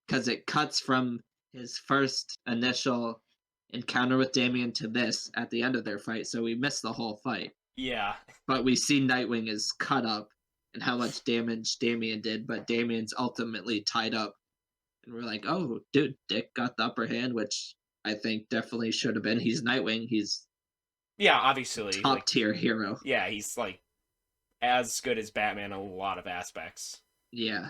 B: Because it cuts from his first initial encounter with Damien to this at the end of their fight, so we missed the whole fight.
A: Yeah.
B: But we see Nightwing is cut up and how much damage Damien did, but Damien's ultimately tied up. And we're like, oh, dude, Dick got the upper hand, which I think definitely should have been. He's Nightwing. He's
A: Obviously.
B: Top tier hero.
A: Yeah, he's like as good as Batman in a lot of aspects.
B: Yeah.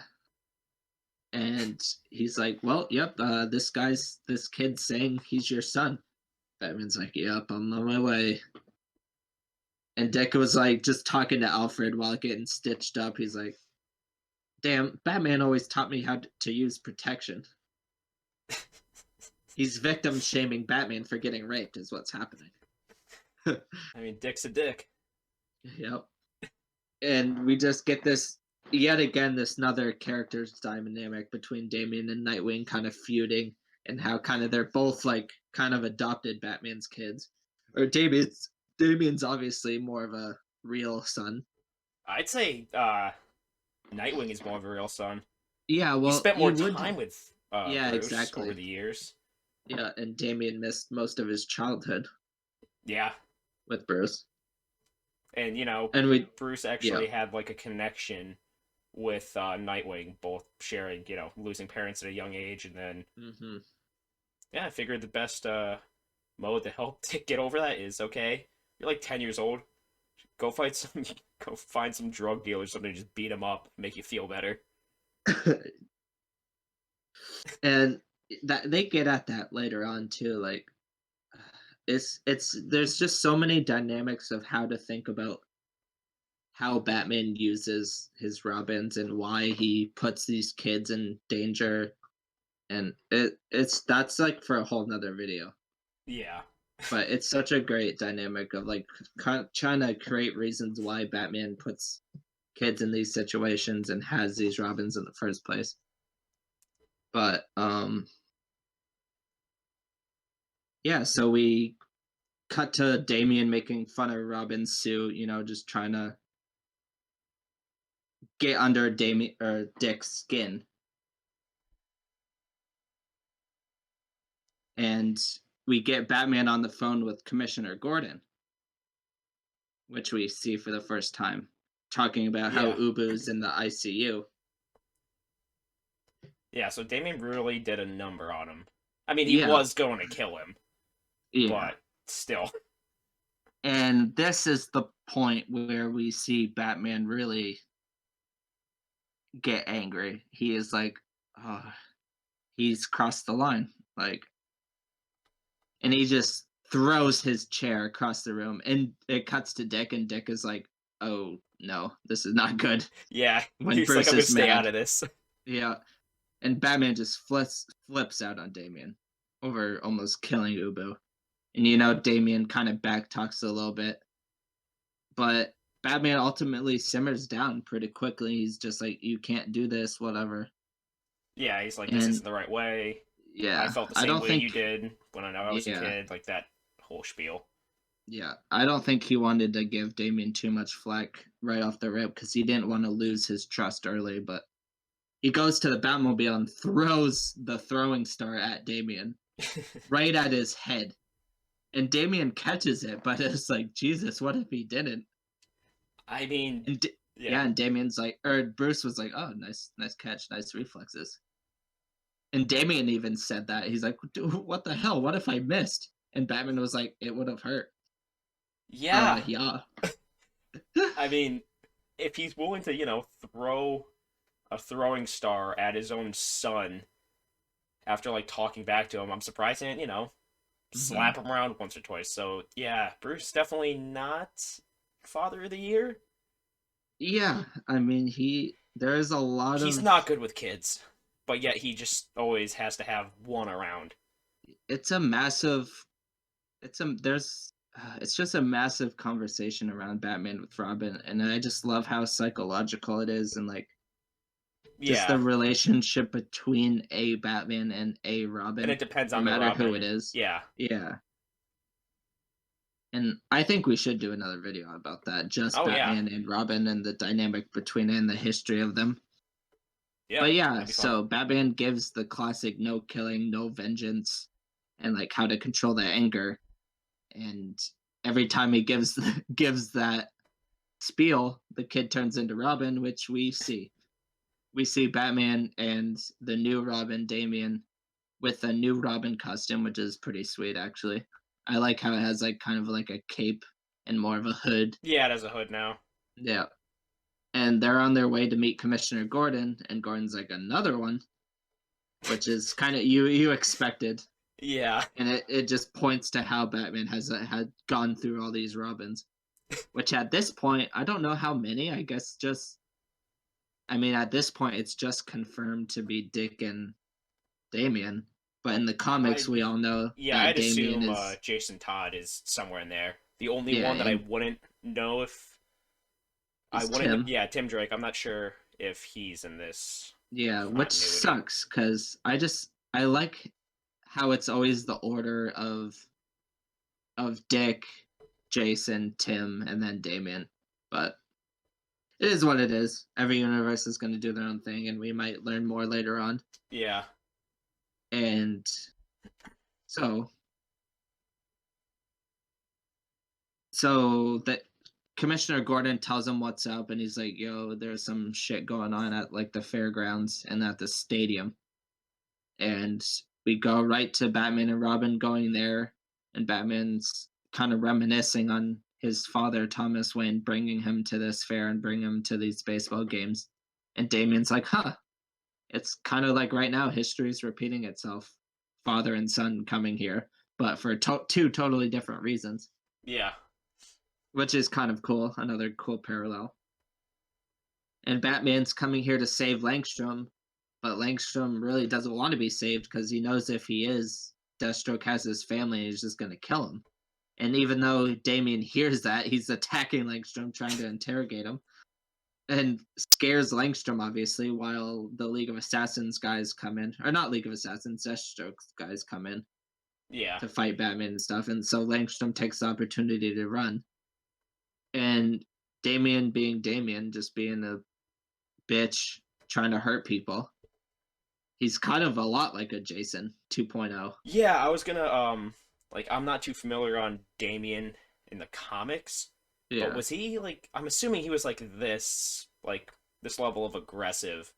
B: And he's like, well, yep, this kid's saying he's your son. Batman's like, yep, I'm on my way. And Dick was like just talking to Alfred while getting stitched up. He's like, damn, Batman always taught me how to use protection. He's victim shaming Batman for getting raped is what's happening.
A: I mean, Dick's a dick.
B: Yep. And we just get this, yet again, this another character's dynamic between Damien and Nightwing kind of feuding, and how kind of they're both like kind of adopted Batman's kids. Or Damien's obviously more of a real son.
A: I'd say Nightwing is more of a real son.
B: Yeah, well,
A: he spent more time with
B: yeah,
A: Bruce
B: exactly.
A: over the years.
B: Yeah, and Damien missed most of his childhood.
A: Yeah.
B: With Bruce.
A: And, Bruce actually had, like, a connection with Nightwing, both sharing, losing parents at a young age, and then...
B: Mm-hmm.
A: Yeah, I figured the best mode to help get over that is, okay, you're, like, 10 years old. Go find some drug dealer or something, just beat him up, make you feel better.
B: And that they get at that later on, too, like... There's just so many dynamics of how to think about how Batman uses his Robins and why he puts these kids in danger, and that's like for a whole nother video.
A: Yeah.
B: But it's such a great dynamic of like trying to create reasons why Batman puts kids in these situations and has these Robins in the first place. But yeah, so we cut to Damien making fun of Robin's suit, just trying to get under Damien or Dick's skin. And we get Batman on the phone with Commissioner Gordon, which we see for the first time, talking about how
A: Yeah.
B: Ubu's in the ICU.
A: Yeah, so Damien really did a number on him. I mean, he
B: Yeah,
A: was going to kill him,
B: yeah.
A: but still.
B: And this is the point where we see Batman really get angry. He is like, oh, he's crossed the line. Like, and he just throws his chair across the room. And it cuts to Dick, and Dick is like, oh, no, this is not good.
A: Yeah,
B: When
A: he's like,
B: Bruce
A: I'm gonna
B: is
A: stay
B: mad.
A: out of this.
B: Yeah. And Batman just flips out on Damien over almost killing Ubu. And Damien kind of back talks a little bit. But Batman ultimately simmers down pretty quickly. He's just like, you can't do this, whatever.
A: Yeah, he's like, this
B: And
A: isn't the right way. I
B: yeah,
A: felt the
B: I
A: same
B: don't
A: way you
B: think,
A: did when I was a
B: yeah,
A: kid, like that whole spiel.
B: yeah, I don't think he wanted to give Damien too much flack right off the rip because he didn't want to lose his trust early. But he goes to the Batmobile and throws the throwing star at Damien right at his head. And Damien catches it, but it's like, Jesus, what if he didn't?
A: I mean,
B: And
A: yeah.
B: yeah, and Damien's like, or Bruce was like, oh, nice catch, nice reflexes. And Damien even said that. He's like, dude, what the hell? What if I missed? And Batman was like, it would have hurt.
A: Yeah.
B: Yeah.
A: I mean, if he's willing to, throw a throwing star at his own son after, like, talking back to him, I'm surprised he didn't,
B: hmm
A: slap him around once or twice. So, yeah, Bruce definitely not Father of the Year.
B: Yeah, I mean, there's a lot
A: He's
B: of,
A: not good with kids, but yet he just always has to have one around.
B: it's a massive, it's just a massive conversation around Batman with Robin. And I just love how psychological it is and like, just
A: Yeah,
B: the relationship between a Batman and a
A: and
B: Robin,
A: it depends
B: no
A: on the
B: matter who it
A: Robin.
B: is.
A: Yeah.
B: Yeah. And I think we should do another video about that, just
A: Oh, yeah.
B: Batman and Robin and the dynamic between it and the history of them.
A: Yeah,
B: But yeah,
A: that'd be fun.
B: so Batman gives the classic no killing, no vengeance, and like how to control that anger. And every time he gives that spiel, the kid turns into Robin, which we see. We see Batman and the new Robin, Damien, with a new Robin costume, which is pretty sweet actually. I like how it has like kind of like a cape and more of a hood.
A: Yeah, it has a hood now.
B: Yeah. And they're on their way to meet Commissioner Gordon, and Gordon's like another one, which is kind of you expected.
A: Yeah.
B: And it just points to how Batman had gone through all these Robins, which at this point, I don't know how many, I guess at this point it's just confirmed to be Dick and Damien. But in the comics,
A: I
B: we all know
A: yeah,
B: that
A: I'd
B: Damien
A: assume
B: is
A: Jason Todd is somewhere in there. The only
B: yeah,
A: one that I
B: and
A: wouldn't know if I
B: is
A: wouldn't
B: Tim.
A: yeah, Tim Drake. I'm not sure if he's in this
B: Yeah, which
A: continuity.
B: sucks because I like how it's always the order of Dick, Jason, Tim, and then Damien. But it is what it is. Every universe is going to do their own thing, and we might learn more later on.
A: Yeah.
B: And so, that Commissioner Gordon tells him what's up, and he's like, "Yo, there's some shit going on at like the fairgrounds and at the stadium." And we go right to Batman and Robin going there, and Batman's kind of reminiscing on his father Thomas Wayne bringing him to this fair and bringing him to these baseball games. And Damien's like, "Huh, it's kind of like right now history's repeating itself. Father and son coming here, but for two totally different reasons."
A: Yeah.
B: Which is kind of cool, another cool parallel. And Batman's coming here to save Langstrom, but Langstrom really doesn't want to be saved because he knows if he is, Deathstroke has his family and he's just gonna kill him. And even though Damien hears that, he's attacking Langstrom, trying to interrogate him, and scares Langstrom, obviously, while the League of Assassins guys come in. Or not League of Assassins, Deathstroke guys come in
A: Yeah.
B: to fight Batman and stuff. And so Langstrom takes the opportunity to run. And Damien being Damien, just being a bitch, trying to hurt people. He's kind of a lot like a Jason 2.0.
A: Yeah, I was gonna like I'm not too familiar on Damien in the comics, but
B: Yeah.
A: was he like I'm assuming he was like this level of aggressive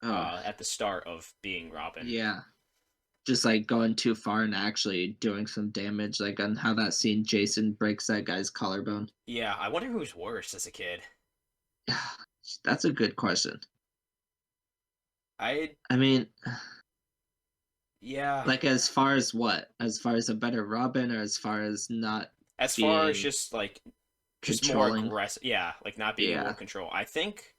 B: Oh,
A: at the start of being Robin.
B: yeah. Just like going too far and actually doing some damage, like on how that scene Jason breaks that guy's collarbone.
A: Yeah, I wonder who's worse as a kid.
B: That's a good question.
A: I
B: I mean,
A: yeah,
B: like as far as what? As far as a better Robin or as far as not
A: as far as
B: being
A: just more
B: controlling?
A: aggressive. Yeah, like not being able
B: Yeah.
A: to control. I think.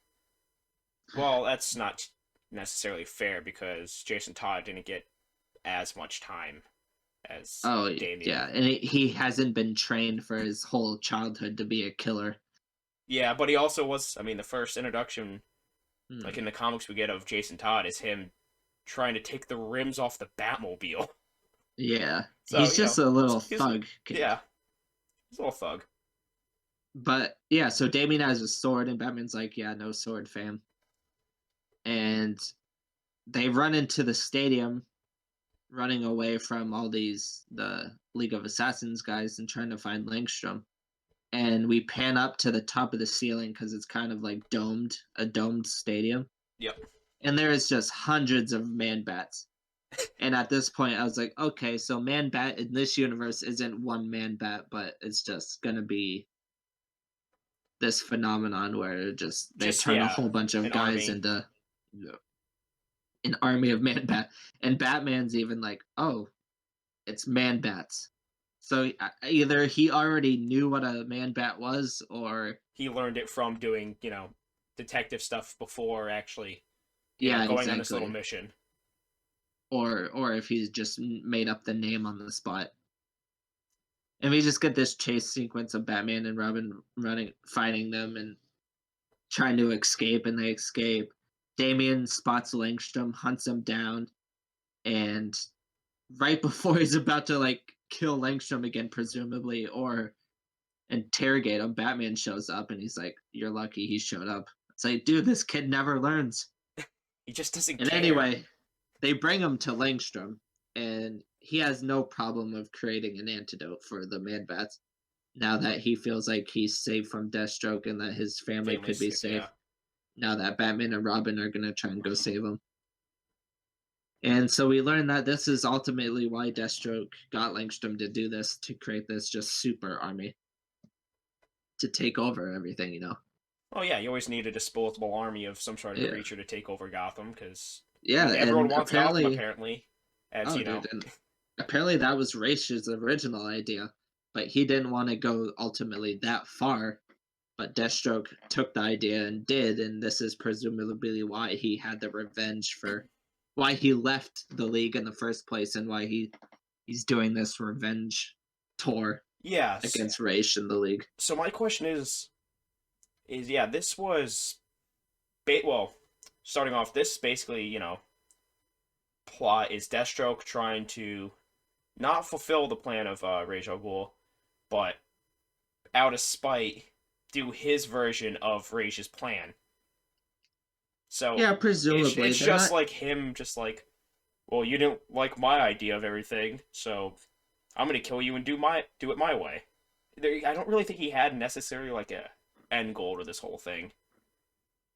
A: Well, that's not necessarily fair because Jason Todd didn't get as much time as
B: Oh,
A: Damien.
B: yeah. And he hasn't been trained for his whole childhood to be a killer.
A: Yeah, but he also was. I mean, the first introduction,
B: Hmm.
A: like in the comics we get of Jason Todd, is him trying to take the rims off the Batmobile.
B: Yeah.
A: So
B: He's just a little
A: he's-
B: thug kid.
A: Yeah, he's a little thug.
B: But yeah, so Damien has a sword, and Batman's like, yeah, no sword, fam. And they run into the stadium, running away from all the League of Assassins guys and trying to find Langstrom. And we pan up to the top of the ceiling because it's kind of like a domed stadium.
A: Yep.
B: And there is just hundreds of man-bats. And at this point, I was like, okay, so man-bat in this universe isn't one man-bat, but it's just gonna be this phenomenon where they turn a whole bunch of
A: an
B: guys
A: army.
B: into an army of man-bat. And Batman's even like, oh, it's man-bats. So either he already knew what a man-bat was, or
A: He learned it from doing, detective stuff before actually,
B: yeah,
A: going on this
B: exactly.
A: little mission.
B: Or if he's just made up the name on the spot. And we just get this chase sequence of Batman and Robin fighting them and trying to escape, and they escape. Damien spots Langstrom, hunts him down, and right before he's about to like kill Langstrom again, presumably, or interrogate him, Batman shows up and he's like, "You're lucky he showed up." It's like, dude, this kid never learns.
A: He just doesn't
B: And
A: care.
B: anyway, they bring him to Langstrom, and he has no problem of creating an antidote for the Man-Bats. Now that he feels like he's safe from Deathstroke and that his family could be safe.
A: Yeah.
B: Now that Batman and Robin are going to try and go save him. And so we learn that this is ultimately why Deathstroke got Langstrom to do this, to create this just super army to take over everything,
A: Oh yeah, you always need a disposable army of some sort of creature to take over Gotham because
B: yeah,
A: everyone
B: and
A: wants Gotham apparently. As
B: dude, and apparently that was Raish's original idea, but he didn't want to go ultimately that far. But Deathstroke took the idea and did, and this is presumably why he had the revenge for why he left the League in the first place, and why he's doing this revenge tour against Raish in the League.
A: So my question is this was starting off, this basically, plot is Deathstroke trying to not fulfill the plan of Ra's al Ghul, but out of spite do his version of Raish's plan. So
B: yeah, presumably
A: it's just like him, just like, well, you didn't like my idea of everything, so I'm gonna kill you and do it my way. I don't really think he had necessarily like a end goal to this whole thing.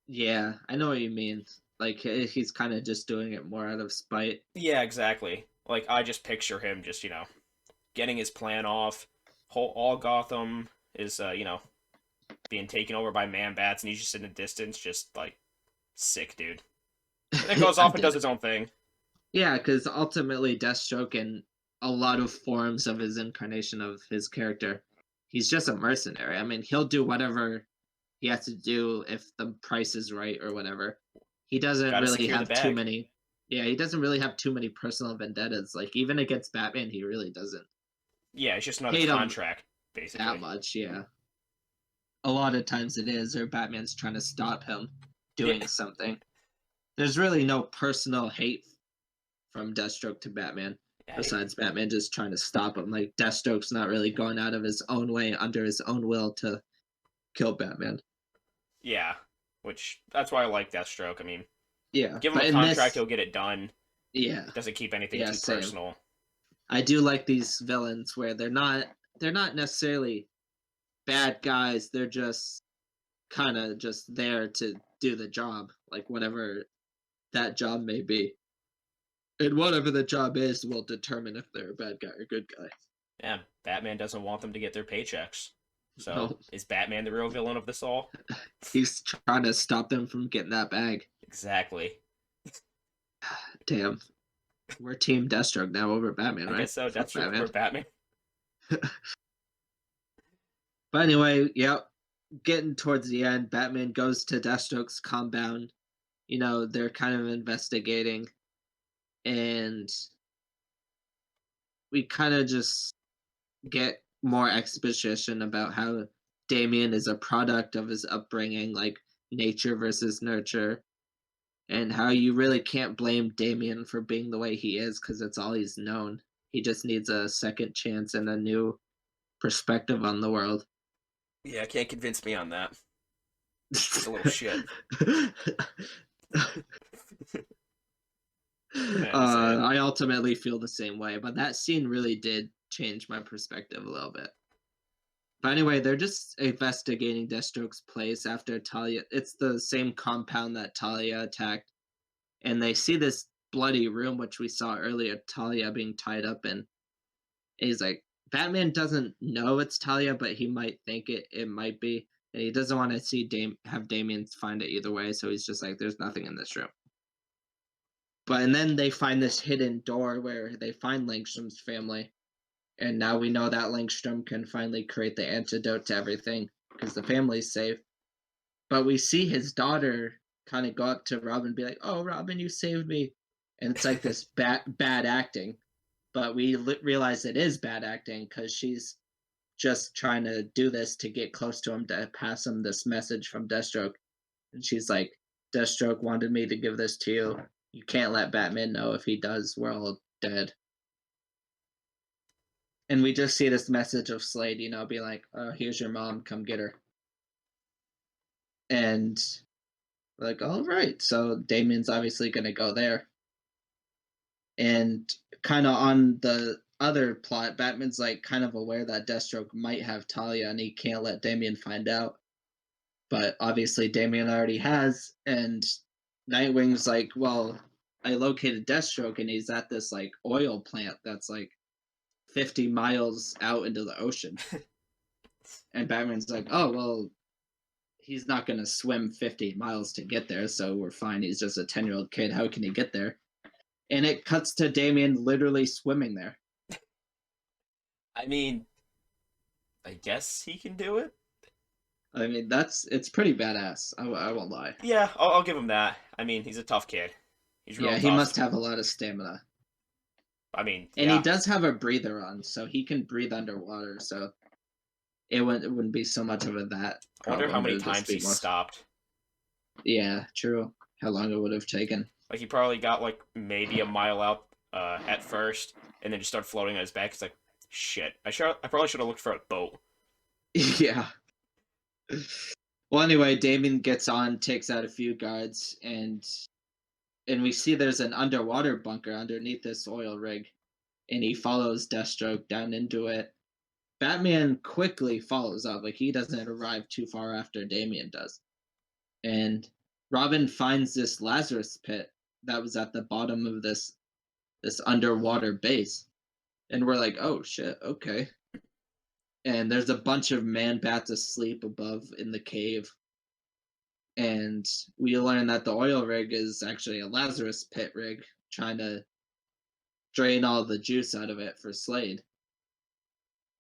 B: Yeah, I know what you mean. Like he's kind of just doing it more out of spite.
A: Yeah, exactly. Like I just picture him just getting his plan off. All Gotham is being taken over by Man-Bats, and he's just in the distance, just like sick, dude. And it goes off and does his own thing.
B: Yeah, because ultimately Deathstroke, in a lot of forms of his incarnation of his character, he's just a mercenary. I mean, he'll do whatever he has to do if the price is right or whatever. He doesn't really have too many. Yeah, he doesn't really have too many personal vendettas. Like even against Batman, he really doesn't
A: Yeah, it's just not a
B: hate him
A: contract,
B: that
A: basically.
B: much. Yeah, a lot of times it is, or Batman's trying to stop him
A: Yeah,
B: doing something. There's really no personal hate from Deathstroke to Batman,
A: yeah,
B: besides Batman just trying to stop him. Like Deathstroke's not really going out of his own way under his own will to kill Batman.
A: yeah. Which that's why I like Deathstroke. I mean,
B: Yeah,
A: give him
B: but
A: a
B: in
A: contract,
B: this,
A: he'll get it done.
B: yeah,
A: Doesn't keep anything
B: yeah,
A: too
B: same.
A: personal.
B: I do like these villains where they're not necessarily bad guys. They're just kind of just there to do the job, like whatever that job may be. And whatever the job is will determine if they're a bad guy or a good guy.
A: Yeah, Batman doesn't want them to get their paychecks. So
B: No,
A: is Batman the real villain of this all?
B: he's trying to stop them from getting that bag.
A: Exactly.
B: Damn, we're Team Deathstroke now over Batman,
A: I
B: right?
A: guess so.
B: Fuck
A: Deathstroke over
B: Batman.
A: Batman.
B: But anyway, yep. Getting towards the end, Batman goes to Deathstroke's compound. They're kind of investigating, and we kind of just get more exposition about how Damien is a product of his upbringing, like nature versus nurture, and how you really can't blame Damien for being the way he is because it's all he's known. He just needs a second chance and a new perspective on the world.
A: Yeah, can't convince me on that. He's a little shit. I had to say it.
B: I ultimately feel the same way, but that scene really did change my perspective a little bit. But anyway, they're just investigating Deathstroke's place after Talia. It's the same compound that Talia attacked, and they see this bloody room, which we saw earlier, Talia being tied up in. And he's like, Batman doesn't know it's Talia, but he might think it might be, and he doesn't want to see have Damien find it either way. So he's just like, "There's nothing in this room." And then they find this hidden door where they find Langstrom's family, and now we know that Langstrom can finally create the antidote to everything because the family's safe. But we see his daughter kind of go up to Robin and be like, "Oh, Robin, you saved me," and it's like this bad acting. But we realize it is bad acting because she's just trying to do this to get close to him to pass him this message from Deathstroke. And she's like, Deathstroke wanted me to give this to you. You can't let Batman know. If he does, we're all dead. And we just see this message of Slade, be like, "Oh, here's your mom. Come get her." And we're like, all right. So Damien's obviously going to go there. And kind of on the other plot, Batman's like kind of aware that Deathstroke might have Talia and he can't let Damien find out. But obviously Damien already has, and Nightwing's like, "Well, I located Deathstroke and he's at this like oil plant that's like 50 miles out into the ocean." And Batman's like, "Oh, well, he's not going to swim 50 miles to get there, so we're fine. He's just a 10-year-old kid. How can he get there?" And it cuts to Damien literally swimming there.
A: I mean, I guess he can do it.
B: I mean, it's pretty badass. I won't lie.
A: Yeah, I'll give him that. I mean, he's a tough kid. He's real
B: Yeah, he
A: tough.
B: must have a lot of stamina.
A: I mean,
B: And he
A: yeah.
B: does have a breather on, so he can breathe underwater, so it wouldn't be so much of a that
A: I wonder how
B: problem. It
A: many
B: would just
A: times
B: be
A: he
B: more.
A: stopped.
B: Yeah, true. How long it would have taken.
A: Like he probably got like maybe a mile out at first, and then just started floating on his back. It's like, shit. I probably should have looked for a boat.
B: Yeah. Well, anyway, Damien gets on, takes out a few guards, and we see there's an underwater bunker underneath this oil rig, and he follows Deathstroke down into it. Batman quickly follows up, like he doesn't arrive too far after Damien does. And Robin finds this Lazarus pit that was at the bottom of this underwater base. And we're like, "Oh shit, okay." And there's a bunch of man bats asleep above in the cave. And we learn that the oil rig is actually a Lazarus pit rig trying to drain all the juice out of it for Slade.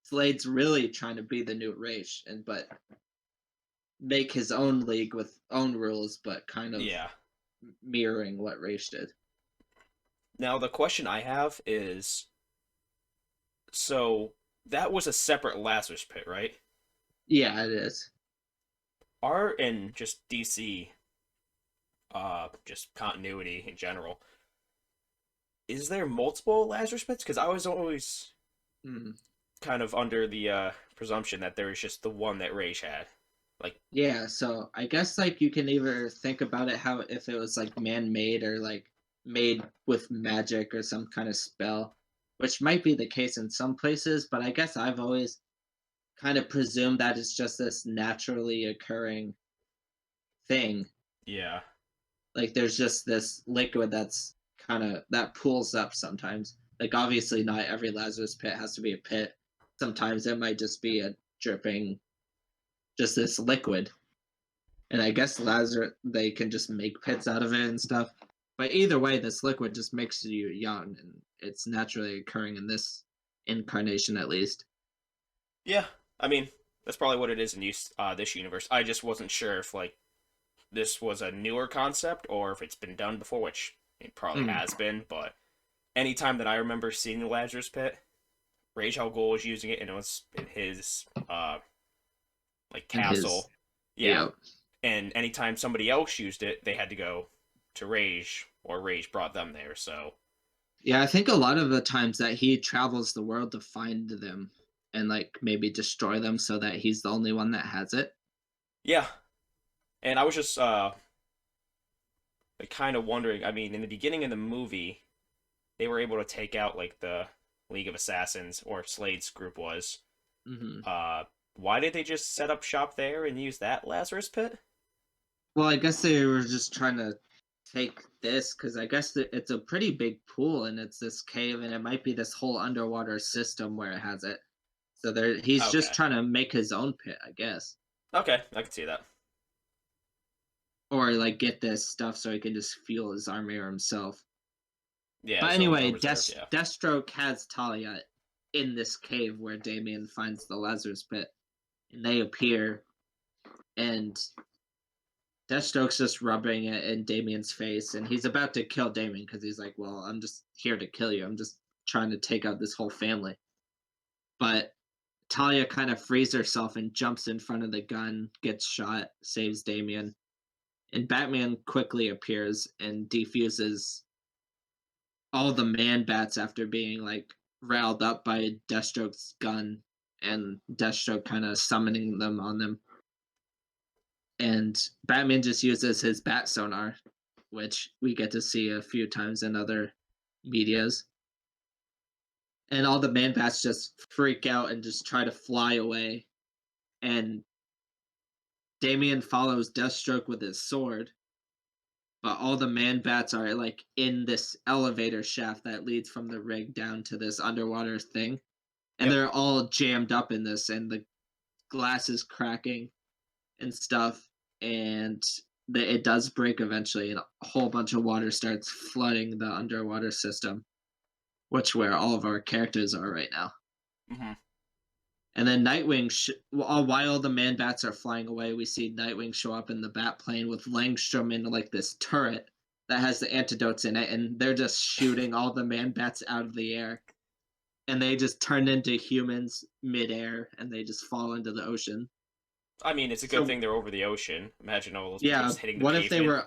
B: Slade's really trying to be the new Raish, but make his own league with own rules, but kind of
A: Yeah.
B: mirroring what Raish did.
A: Now the question I have is, so that was a separate Lazarus pit, right?
B: Yeah, it is.
A: Are in just DC, just continuity in general. Is there multiple Lazarus pits? Because I was always
B: Mm.
A: kind of under the presumption that there was just the one that Rage had. Like,
B: Yeah, so I guess like you can either think about it how if it was like man-made or like made with magic or some kind of spell, which might be the case in some places, but I guess I've always kind of presumed that it's just this naturally occurring thing.
A: yeah,
B: Like there's just this liquid that's kind of that pools up sometimes. Like obviously not every Lazarus pit has to be a pit. Sometimes it might just be a dripping just this liquid. And I guess Lazarus they can just make pits out of it and stuff. But either way, this liquid just makes you young, and it's naturally occurring in this incarnation at least.
A: yeah. I mean, that's probably what it is in this universe. I just wasn't sure if like this was a newer concept or if it's been done before, which it probably
B: Mm.
A: has been. But anytime that I remember seeing the Lazarus Pit, Rage Al Ghul was using it, and it was in his like
B: And his
A: castle. Yeah,
B: yeah,
A: and anytime somebody else used it, they had to go to Rage, or Rage brought them there. So
B: yeah. I think a lot of the times that he travels the world to find them and like maybe destroy them, so that he's the only one that has it.
A: yeah, and I was just like kind of wondering. I mean, in the beginning of the movie, they were able to take out like the League of Assassins, or Slade's group was.
B: Hmm.
A: Uh, why did they just set up shop there and use that Lazarus Pit?
B: Well, I guess they were just trying to take this because I guess it's a pretty big pool and it's this cave and it might be this whole underwater system where it has it. So he's just
A: Okay,
B: trying to make his own pit, I guess,
A: okay, I can see that.
B: or like get this stuff so he can just fuel his army or himself.
A: Yeah,
B: But
A: his own
B: anyway,
A: little reserve. Yeah.
B: Deathstroke has Talia in this cave where Damien finds the Lazarus pit, and they appear, and Deathstroke's just rubbing it in Damien's face, and he's about to kill Damien because he's like, "Well, I'm just here to kill you. I'm just trying to take out this whole family." But Talia kind of frees herself and jumps in front of the gun, gets shot, saves Damien, and Batman quickly appears and defuses all the man bats after being like riled up by Deathstroke's gun and Deathstroke kind of summoning them on them. And Batman just uses his bat sonar, which we get to see a few times in other medias. And all the man bats just freak out and just try to fly away. And Damien follows Deathstroke with his sword, but all the man bats are like in this elevator shaft that leads from the rig down to this underwater thing. And
A: Yep.
B: they're all jammed up in this, and the glass is cracking and stuff. And it does break eventually, and a whole bunch of water starts flooding the underwater system, which where all of our characters are right now.
A: Hmm.
B: And then Nightwing, while the man bats are flying away, we see Nightwing show up in the bat plane with Langstrom in like this turret that has the antidotes in it, and they're just shooting all the man bats out of the air. And they just turn into humans midair, and they just fall into the ocean.
A: I mean, it's a good
B: So
A: thing they're over the ocean. Imagine all those people
B: yeah,
A: just hitting the
B: what if they
A: pavement.
B: were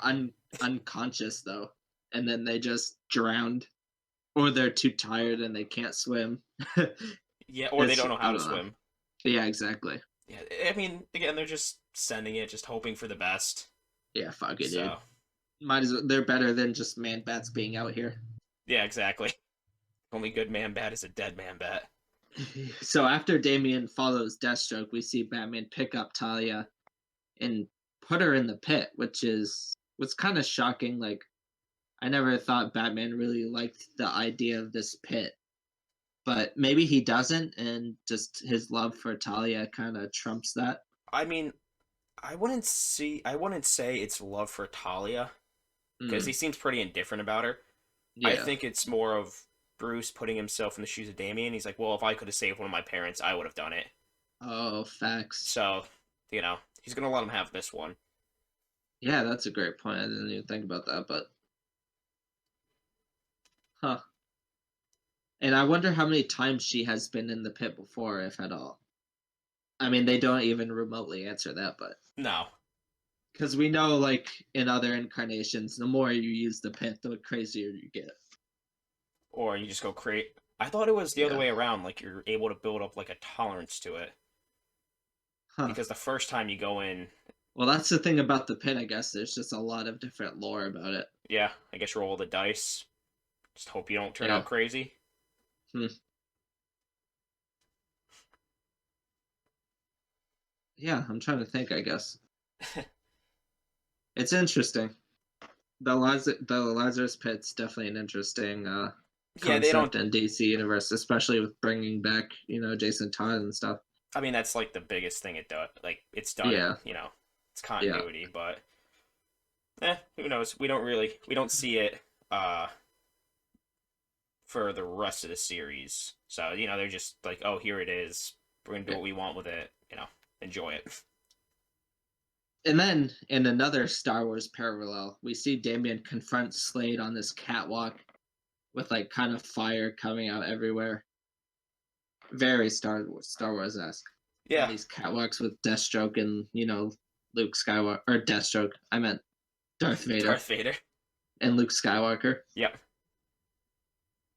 B: unconscious though, and then they just drowned, or they're too tired and they can't swim?
A: Yeah, or they
B: It's
A: don't know
B: I
A: how to
B: don't know.
A: swim.
B: Yeah, exactly.
A: Yeah, I mean, again, they're just sending it, just hoping for the best.
B: Yeah, fuck it, dude.
A: So,
B: Might as well. They're better than just man bats being out here.
A: yeah, exactly. Only good man bat is a dead man bat.
B: So after Damien follows Deathstroke, we see Batman pick up Talia and put her in the pit, which is what's kind of shocking. Like I never thought Batman really liked the idea of this pit, but maybe he doesn't, and just his love for Talia kind of trumps that.
A: I mean, I wouldn't say it's love for Talia because he
B: Mm,
A: seems pretty indifferent about her. I
B: yeah.
A: think it's more of Bruce putting himself in the shoes of Damien. He's like, well, if I could have saved one of my parents, I would have done it.
B: Oh, facts.
A: So, he's gonna let him have this one.
B: Yeah, that's a great point. I didn't even think about that, but Huh. And I wonder how many times she has been in the pit before, if at all. I mean, they don't even remotely answer that, but
A: No.
B: because we know, like in other incarnations, the more you use the pit, the crazier you get.
A: Or you just go create. I thought it was the other
B: Yeah.
A: way around. Like you're able to build up like a tolerance to it
B: Huh.
A: because the first time you go in,
B: Well, that's the thing about the pit, I guess. There's just a lot of different lore about it.
A: yeah, I guess roll the dice. Just hope you don't turn
B: Yeah.
A: out crazy.
B: Hmm. Yeah, I'm trying to think, I guess. It's interesting. The Lazarus Pit's definitely an interesting
A: Yeah, they don't.
B: concept in DC Universe, especially with bringing back, Jason Todd and stuff.
A: I mean, that's like the biggest thing it does. Like it's done in
B: Yeah,
A: it's
B: yeah.
A: continuity, but who knows? We don't see it for the rest of the series. So they're just like, oh, here it is. We're gonna do
B: Yeah.
A: what we want with it. Enjoy it.
B: And then in another Star Wars parallel, we see Damien confront Slade on this catwalk with like kind of fire coming out everywhere. Very Star Wars esque. On
A: Yeah,
B: these catwalks with Deathstroke and Luke Skywalker or Deathstroke. I meant Darth Vader
A: Darth Vader.
B: and Luke Skywalker.
A: Yep,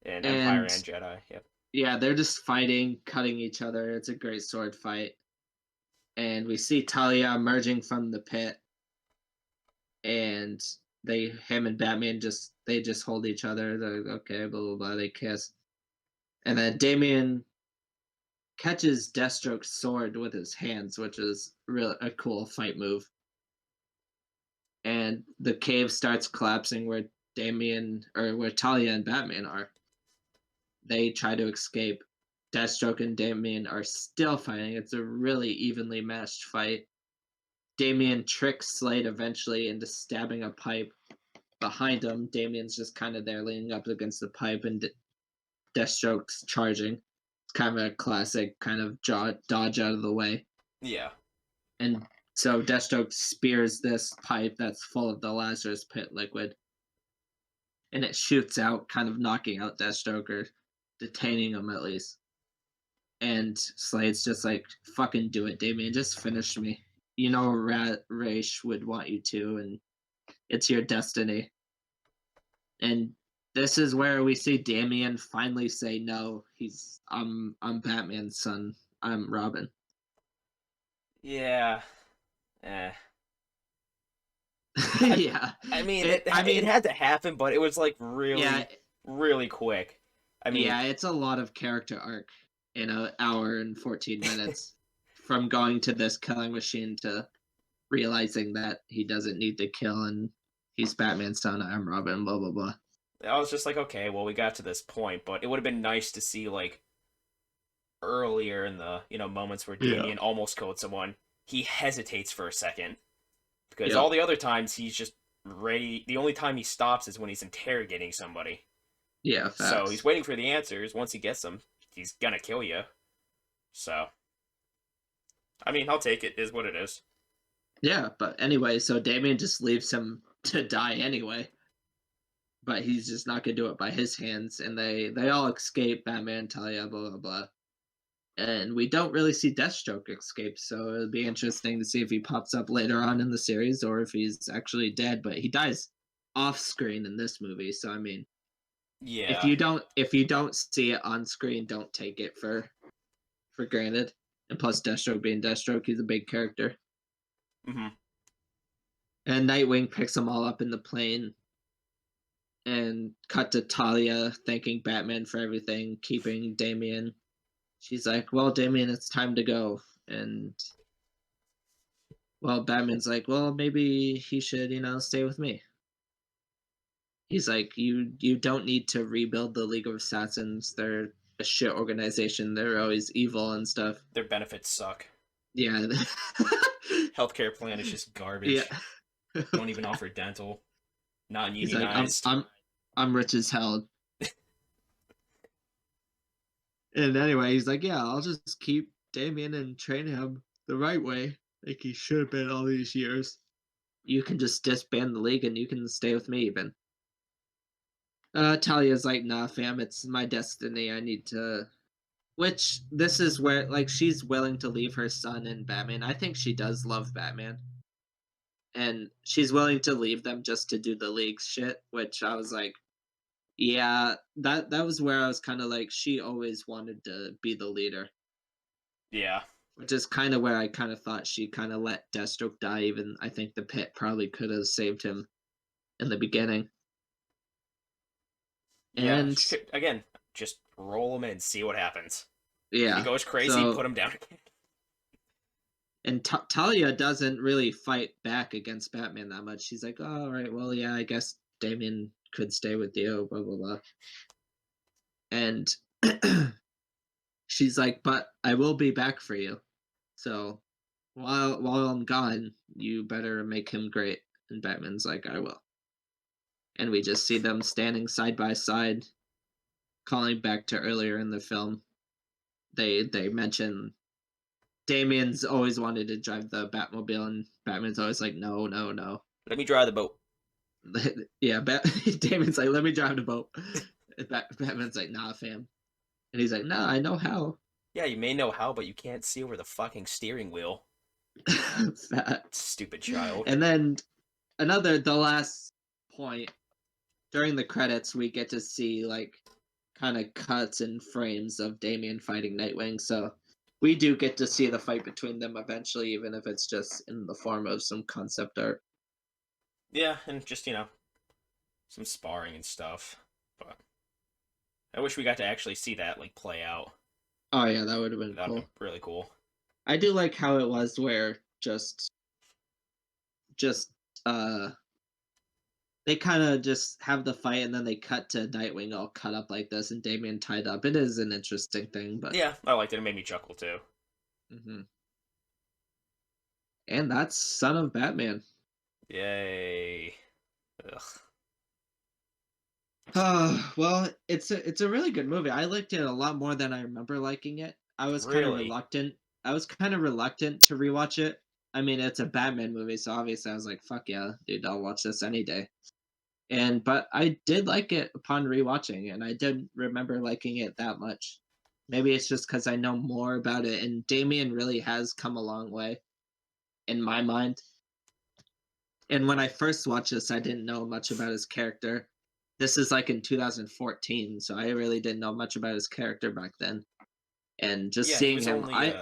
A: and Empire
B: And
A: and Jedi. Yep.
B: yeah, they're just fighting, cutting each other. It's a great sword fight. And we see Talia emerging from the pit, and him and Batman just hold each other. They're like, okay, blah blah blah. They kiss, and then Damien catches Deathstroke's sword with his hands, which is really a cool fight move. And the cave starts collapsing where where Talia and Batman are. They try to escape. Deathstroke and Damien are still fighting. It's a really evenly matched fight. Damien tricks Slade eventually into stabbing a pipe behind him. Damien's just kind of there leaning up against the pipe, and Deathstroke's charging. It's kind of a classic kind of dodge out of the way.
A: Yeah.
B: And so Deathstroke spears this pipe that's full of the Lazarus Pit liquid, and it shoots out, kind of knocking out Deathstroke or detaining him at least. And Slade's just like, fucking do it, Damien, just finish me. You know Raish would want you to, and it's your destiny. And this is where we see Damien finally say no. I'm Batman's son. I'm Robin.
A: Yeah. Eh. I,
B: Yeah.
A: I mean,
B: It I
A: it
B: mean,
A: had to happen, but it was like
B: yeah,
A: really quick. I mean,
B: yeah, it's a lot of character arc in an hour and 14 minutes from going to this killing machine to realizing that he doesn't need to kill and he's Batman's son, I'm Robin, blah blah blah.
A: I was just like, okay, well, we got to this point, but it would have been nice to see like earlier in the moments where
B: Yeah.
A: Damien almost killed someone. He hesitates for a second because
B: Yeah.
A: all the other times he's just ready. The only time he stops is when he's interrogating somebody.
B: Yeah,
A: So he's
B: facts.
A: waiting for the answers. Once he gets them, he's gonna kill you. So, I mean, I'll take it. Is what it is.
B: Yeah, but anyway, so Damien just leaves him to die anyway. But he's just not gonna do it by his hands, and they all escape. Batman, Talia, blah blah blah, and we don't really see Deathstroke escape. So it'll be interesting to see if he pops up later on in the series or if he's actually dead. But he dies off screen in this movie, so I mean,
A: Yeah.
B: if you don't see it on screen, don't take it for granted. And plus, Deathstroke being Deathstroke, he's a big character.
A: Hmm.
B: And Nightwing picks them all up in the plane and cut to Talia thanking Batman for everything, keeping Damien. She's like, well, Damien, it's time to go. And, well, Batman's like, well, maybe he should, stay with me. He's like, you don't need to rebuild the League of Assassins. They're a shit organization. They're always evil and stuff.
A: Their benefits suck.
B: Yeah.
A: Healthcare plan is just
B: Yeah.
A: garbage. Don't even offer dental. Not
B: He's like, I'm
A: unionized.
B: I'm I'm rich as hell. And anyway, he's like, yeah, I'll just keep Damien and train him the right way, like he should have been all these years. You can just disband the league and you can stay with me even. Talia's like, nah, fam, it's my destiny. I need to. Which this is where like she's willing to leave her son and Batman. I think she does love Batman, and she's willing to leave them just to do the league shit. Which I was like, yeah, that was where I was kind of like, she always wanted to be the leader.
A: Yeah.
B: Which is kind of where I kind of thought she kind of let Deathstroke die. Even I think the Pit probably could have saved him in the beginning.
A: Yeah.
B: And
A: Again, just roll him in, see what happens. If he
B: yeah,
A: goes crazy,
B: so
A: put him down again.
B: and Talia doesn't really fight back against Batman that much. She's like, oh, all right, well, yeah, I guess Damien could stay with you, blah blah blah. And she's like, but I will be back for you. So while I'm gone, you better make him great. And Batman's like, I will. And we just see them standing side by side, calling back to earlier in the film. They mention Damien's always wanted to drive the Batmobile, and Batman's always like, no, no, no.
A: Let me drive the boat.
B: Yeah, Damien's like, let me drive the boat. Batman's like, nah, fam. And he's like, nah, I know how.
A: Yeah, you may know how, but you can't see over the fucking steering wheel.
B: Fat.
A: Stupid child.
B: And then the last point, during the credits, we get to see, like, kind of cuts and frames of Damien fighting Nightwing, so we do get to see the fight between them eventually, even if it's just in the form of some concept art.
A: Yeah, and just, some sparring and stuff. But I wish we got to actually see that, like, play out.
B: Oh yeah, that would have been
A: That'd
B: cool.
A: be really cool.
B: I do like how it was where just they kind of just have the fight and then they cut to Nightwing all cut up like this and Damien tied up. It is an interesting thing, but
A: Yeah, I liked it. It made me chuckle, too.
B: mm-hmm. And that's Son of Batman.
A: Yay. Ugh.
B: Well, it's a really good movie. I liked it a lot more than I remember liking it. I was kind of
A: Really?
B: reluctant. I was kind of reluctant to rewatch it. I mean, it's a Batman movie, so obviously I was like, "Fuck yeah, dude, I'll watch this any day." But I did like it upon rewatching, and I did remember liking it that much. Maybe it's just because I know more about it, and Damien really has come a long way in my mind. And when I first watched this, I didn't know much about his character. This is like in 2014, so I really didn't know much about his character back then. And just
A: Yeah, he
B: seeing
A: was
B: him,
A: only,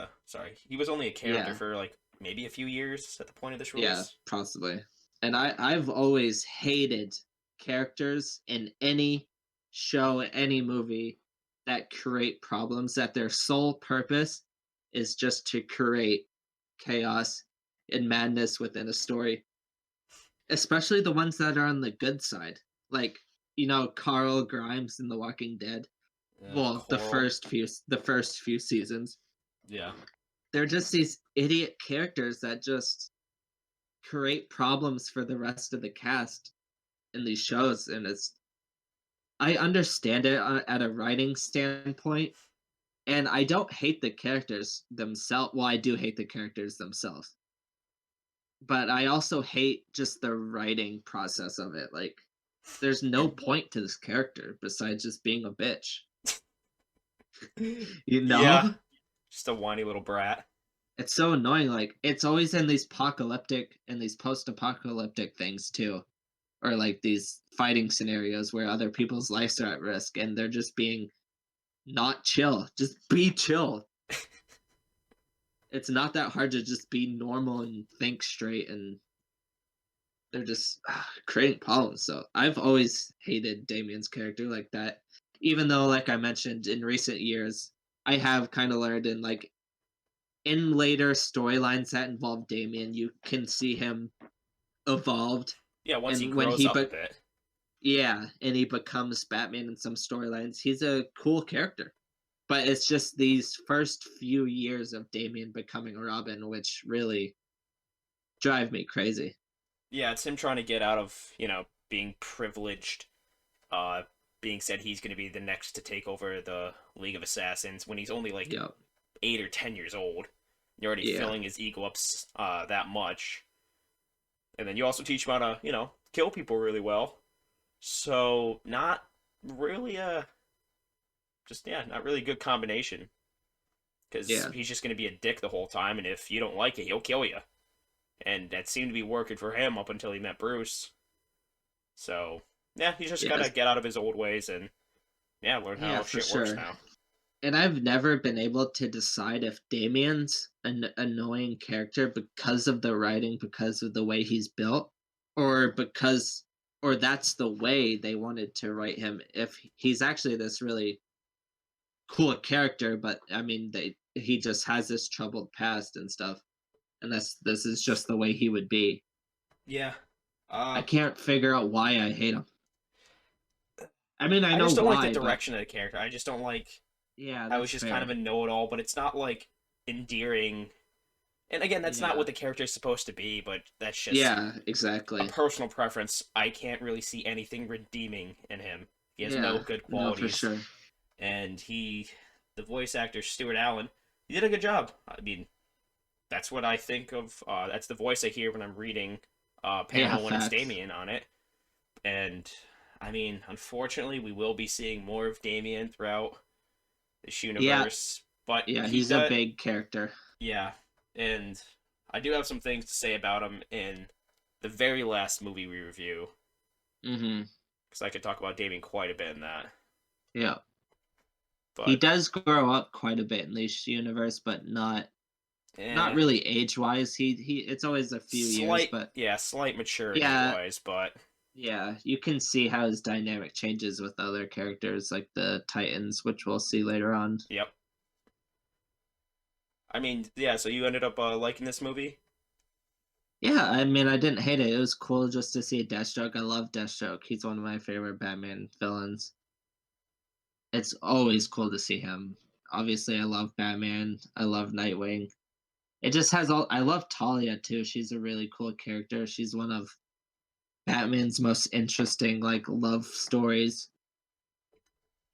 A: he was only a character
B: yeah,
A: for, like, maybe a few years at the point of this
B: yeah,
A: release.
B: possibly. And I've always hated characters in any show, any movie that create problems, that their sole purpose is just to create chaos and madness within a story. Especially the ones that are on the good side. Like, Carl Grimes in The Walking Dead. Well,
A: Coral.
B: the first few seasons.
A: Yeah.
B: They're just these idiot characters that just create problems for the rest of the cast in these shows, and I understand it at a writing standpoint, and I don't hate the characters themselves. Well, I do hate the characters themselves, but I also hate just the writing process of it. Like, there's no point to this character besides just being a bitch. You
A: Yeah.
B: know?
A: Just a whiny little brat.
B: It's so annoying. Like, it's always in these apocalyptic and these post-apocalyptic things too, or like these fighting scenarios where other people's lives are at risk, and they're just being not chill. Just be chill. It's not that hard to just be normal and think straight, and they're just creating problems. So I've always hated Damien's character like that. Even though, like I mentioned, in recent years, I have kind of learned in later storylines that involve Damien, you can see him evolved.
A: Yeah, once he
B: And when
A: grows up a bit.
B: yeah, and he becomes Batman in some storylines, he's a cool character. But it's just these first few years of Damien becoming Robin, which really drive me crazy.
A: Yeah, it's him trying to get out of, being privileged, uh, being said he's going to be the next to take over the League of Assassins when he's only like
B: Yep.
A: 8 or 10 years old. You're already filling his ego up that much. And then you also teach him how to, kill people really well. So, not really just yeah, not really a good combination because
B: Yeah.
A: he's just going to be a dick the whole time, and if you don't like it, he'll kill you. And that seemed to be working for him up until he met Bruce. So yeah, he's just got to
B: Yes.
A: get out of his old ways and yeah, learn
B: Yeah,
A: how
B: for
A: shit works
B: sure.
A: now.
B: And I've never been able to decide if Damien's an annoying character because of the writing, because of the way he's built, or because or that's the way they wanted to write him. If he's actually this really cool character, but I mean they he just has this troubled past and stuff, and this is just the way he would be.
A: Yeah.
B: I
A: Uh,
B: can't figure out why I hate him. I mean, I
A: I
B: know
A: just don't like the
B: why, but
A: direction of the character. I just don't like
B: yeah,
A: how he's
B: that's
A: just kind of
B: fair.
A: a know-it-all, but it's not like endearing. And again, that's not
B: Yeah.
A: what the character is supposed to be, but that's just
B: Yeah,
A: a
B: exactly.
A: personal preference. I can't really see anything redeeming in him. He has no
B: Yeah,
A: good
B: no, for
A: qualities,
B: sure.
A: and the voice actor Stuart Allen, he did a good job. I mean, that's what I think of. That's the voice I hear when I'm reading
B: Yeah,
A: panel when it's
B: facts.
A: Damien on it. And I mean, unfortunately, we will be seeing more of Damien throughout this
B: Yeah,
A: universe, but
B: yeah,
A: he
B: he's a
A: does,
B: big character.
A: yeah. And I do have some things to say about him in the very last movie we review,
B: Mm-hmm.
A: because I could talk about Damien quite a bit in that.
B: Yeah. He
A: But
B: does grow up quite a bit in this universe, but not
A: eh,
B: really age-wise. He it's always a few years,
A: slight,
B: but
A: yeah, slight maturity
B: yeah,
A: wise, but
B: yeah, you can see how his dynamic changes with other characters like the Titans, which we'll see later on.
A: yep. I mean, yeah. So you ended up liking this movie?
B: Yeah, I mean, I didn't hate it. It was cool just to see Deathstroke. I love Deathstroke. He's one of my favorite Batman villains. It's always cool to see him. Obviously, I love Batman. I love Nightwing. It just has all. I love Talia too. She's a really cool character. She's one of Batman's most interesting like love stories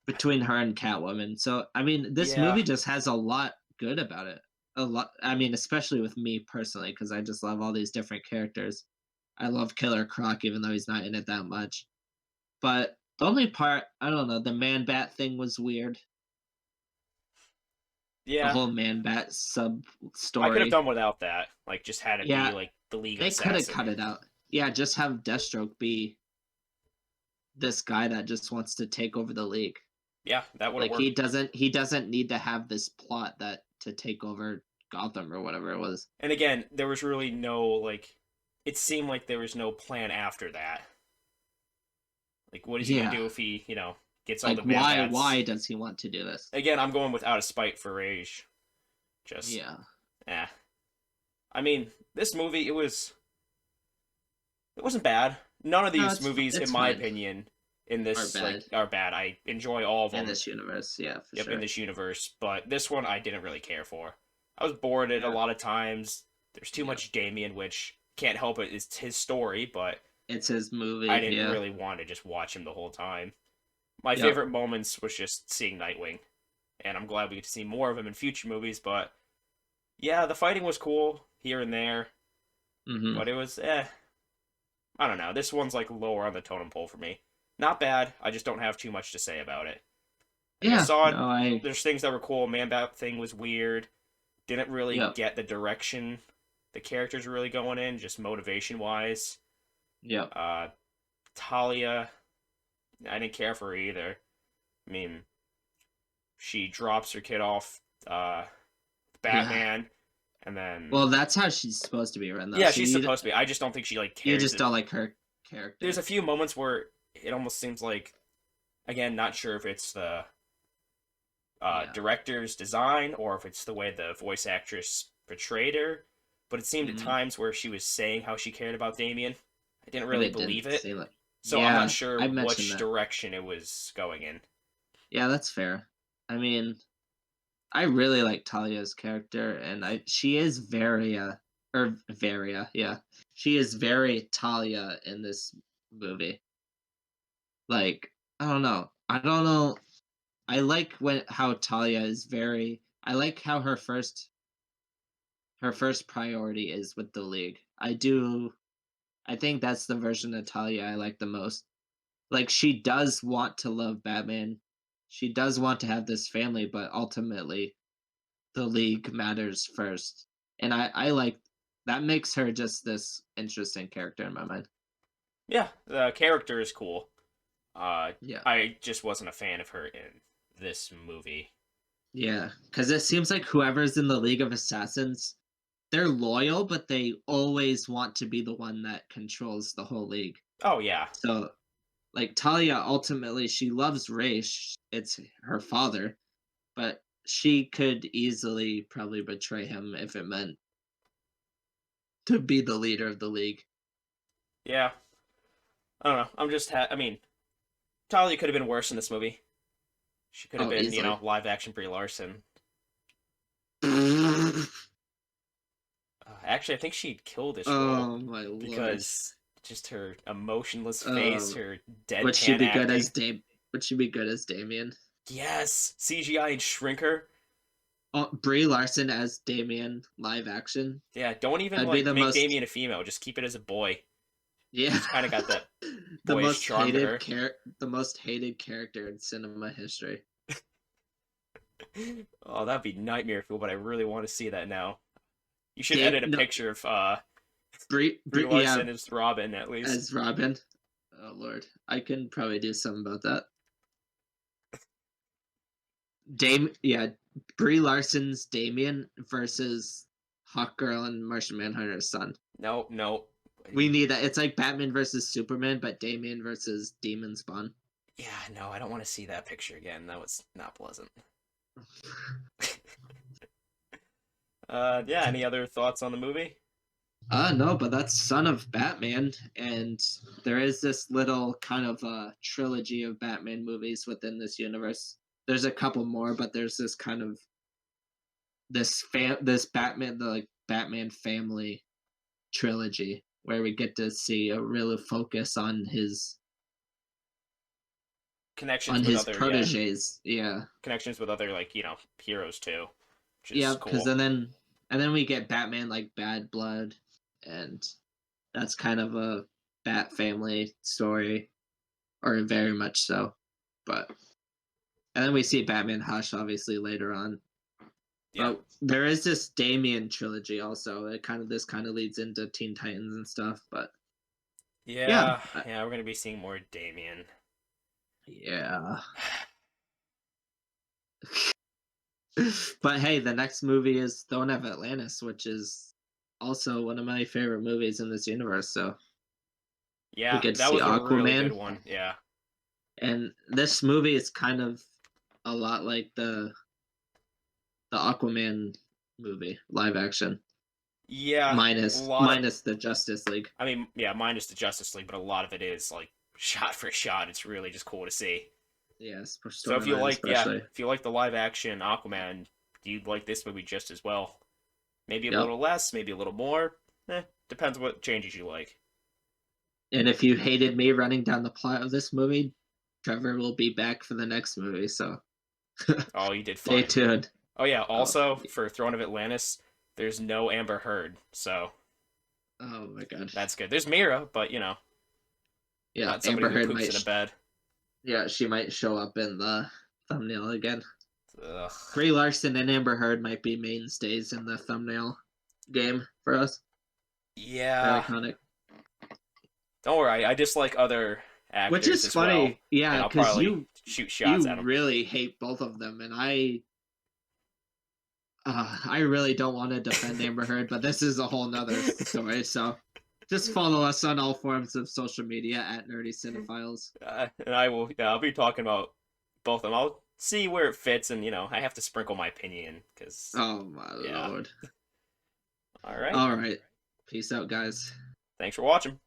B: between her and Catwoman. So I mean, this
A: Yeah,
B: movie just has a lot good about it. A lot. I mean, especially with me personally, because I just love all these different characters. I love Killer Croc, even though he's not in it that much. But the only part, I don't know, the Man Bat thing was weird. The
A: yeah.
B: whole Man Bat sub
A: I could have
B: story.
A: done without that. Like, just had it be
B: Yeah,
A: like the League of
B: they could have cut
A: Assassin.
B: it out. Yeah, just have Deathstroke be this guy that just wants to take over the league.
A: Yeah, that would have
B: Like
A: worked.
B: he doesn't need to have this plot that to take over Gotham or whatever it was.
A: And again, there was really no like. It seemed like there was no plan after that. Like, what is he gonna
B: Yeah.
A: do if he, gets all
B: Like
A: the man
B: why
A: bats?
B: does he want to do this?
A: Again, I'm going with out of spite for rage. Just,
B: Yeah.
A: eh. I mean, this movie, it wasn't bad. None of
B: No,
A: these movies, in
B: it's
A: my
B: fine.
A: opinion, in
B: Or
A: this like
B: bad
A: are bad. I enjoy all of
B: in
A: them.
B: this universe. Yeah, for
A: Yep, in
B: sure.
A: this universe, but this one I didn't really care for. I was bored at a
B: Yeah.
A: lot of times. There's too
B: Yeah.
A: much Damien, which can't help it. It's his story, but
B: It's his
A: I
B: movie.
A: didn't
B: Yeah.
A: really want to just watch him the whole time. My
B: Yep.
A: favorite moments was just seeing Nightwing, and I'm glad we get to see more of him in future movies. But yeah, the fighting was cool here and there,
B: Mhm.
A: but it was I don't know. This one's like lower on the totem pole for me. Not bad. I just don't have too much to say about it. Like I
B: Yeah.
A: saw it.
B: No, I
A: There's things that were cool. Man Bat thing was weird. Didn't really
B: Yep.
A: get the direction the characters were really going in, just motivation wise.
B: Yep.
A: Uh, Talia, I didn't care for her either. I mean, she drops her kid off
B: Yeah.
A: Batman, and then
B: Well, that's how she's supposed to be run though.
A: yeah,
B: So
A: she's supposed to be. I just don't think she like
B: you
A: cares.
B: just don't like her
A: There's
B: character.
A: a few moments where it almost seems like, again, not sure if it's the
B: Yeah.
A: director's design or if it's the way the voice actress portrayed her. But it seemed at
B: Mhm.
A: times where she was saying how she cared about Damien. I didn't
B: And
A: really
B: it
A: believe
B: didn't
A: it.
B: seem like
A: So I'm not
B: Yeah,
A: sure
B: I mentioned
A: which
B: that.
A: direction it was going in.
B: Yeah, that's fair. I mean, I really like Talia's character, and I she is very or Varia, yeah. She is very Talia in this movie. Like, I don't know. I don't know. I like when how Talia is very I like how her first priority is with the league. I think that's the version of Talia I like the most. like she does want to love Batman. She does want to have this family, but ultimately the League matters first. And I like that makes her just this interesting character in my mind.
A: Yeah, the character is cool.
B: Yeah.
A: I just wasn't a fan of her in this movie.
B: Yeah, because it seems like whoever's in the League of Assassins, they're loyal, but they always want to be the one that controls the whole league.
A: Oh yeah,
B: So, like Talia, ultimately, she loves Raish. It's her father, but she could easily probably betray him if it meant to be the leader of the league.
A: yeah. I don't know. I mean, Talia could have been worse in this movie. She could have
B: Oh,
A: been,
B: easily.
A: live action Brie Larson.
B: Oh
A: Actually, I think she'd kill this role
B: my lord.
A: because just her emotionless face,
B: Um,
A: her
B: would she
A: deadpan
B: be good
A: acting.
B: as Would she be good as Damien?
A: Yes, CGI and shrink her.
B: Oh, Brie Larson as Damien live action.
A: Yeah, don't even
B: That'd be
A: like
B: the
A: make
B: most
A: Damien a female. Just keep it as a boy.
B: yeah,
A: She's kind of got that
B: the
A: boyish
B: most
A: charm to
B: hated
A: her.
B: the most hated character in cinema history.
A: Oh, that'd be nightmare fuel, but I really want to see that now. You should
B: Dame
A: edit a
B: no
A: picture of Brie
B: Yeah,
A: Larson as Robin at least.
B: as Robin. Oh lord, I can probably do something about that. Yeah, Brie Larson's Damien versus Hawkgirl and Martian Manhunter's son.
A: No, no.
B: We need that. It's like Batman versus Superman, but Damien versus Demon Spawn.
A: Yeah, no, I don't want to see that picture again. That was not pleasant. Yeah, any other thoughts on the movie?
B: No, but that's Son of Batman, and there is this little kind of trilogy of Batman movies within this universe. There's a couple more, but there's this kind of this Batman the like Batman family trilogy where we get to see a real focus
A: Connections
B: on
A: with
B: his
A: other, yeah,
B: proteges. Yeah,
A: connections with other like heroes too, which
B: yeah,
A: is
B: because
A: cool.
B: and then we get Batman like Bad Blood, and that's kind of a Bat family story, or very much so. But and then we see Batman Hush obviously later on.
A: Yeah,
B: But there is this Damien trilogy also. This kind of leads into Teen Titans and stuff. But yeah,
A: yeah, we're gonna be seeing more Damien.
B: yeah. But hey, the next movie is Throne of Atlantis, which is also one of my favorite movies in this universe. So we
A: Yeah,
B: get to
A: that
B: see
A: was a really good
B: Aquaman,
A: one. Yeah,
B: and this movie is kind of a lot like the Aquaman movie, live action,
A: yeah, a lot of.
B: minus the Justice League.
A: I mean, yeah, minus the Justice League, but a lot of it is like shot for shot. It's really just cool to see.
B: Yes, for
A: So
B: storyline especially.
A: if you like the live action Aquaman, you'd like this movie just as well. Maybe a
B: Yep.
A: little less, maybe a little more. Depends what changes you like.
B: And if you hated me running down the plot of this movie, Trevor will be back for the next movie. So
A: Oh, you did
B: stay
A: fine.
B: tuned.
A: Oh yeah,
B: Oh,
A: also for Throne of Atlantis, there's no Amber Heard, so
B: oh my god.
A: that's good. There's Mira, but
B: Yeah,
A: not somebody
B: Amber
A: who
B: Heard
A: poops in a bed.
B: yeah, she might show up in the thumbnail again.
A: Ugh.
B: Brie Larson and Amber Heard might be mainstays in the thumbnail game for us. They're
A: Yeah.
B: iconic.
A: Don't worry, I dislike other
B: Which
A: actors
B: is
A: as well,
B: funny,
A: and
B: yeah,
A: I'll
B: because
A: probably shoot shots
B: you
A: at them.
B: really hate both of them, and I really don't want to defend Amber Heard, but this is a whole nother story. So just follow us on all forms of social media at Nerdy Cinephiles.
A: And I will. Yeah, I'll be talking about both of them. I'll see where it fits, and I have to sprinkle my opinion because
B: Oh my
A: yeah.
B: lord.
A: All right.
B: All right. Peace out, guys.
A: Thanks for watching.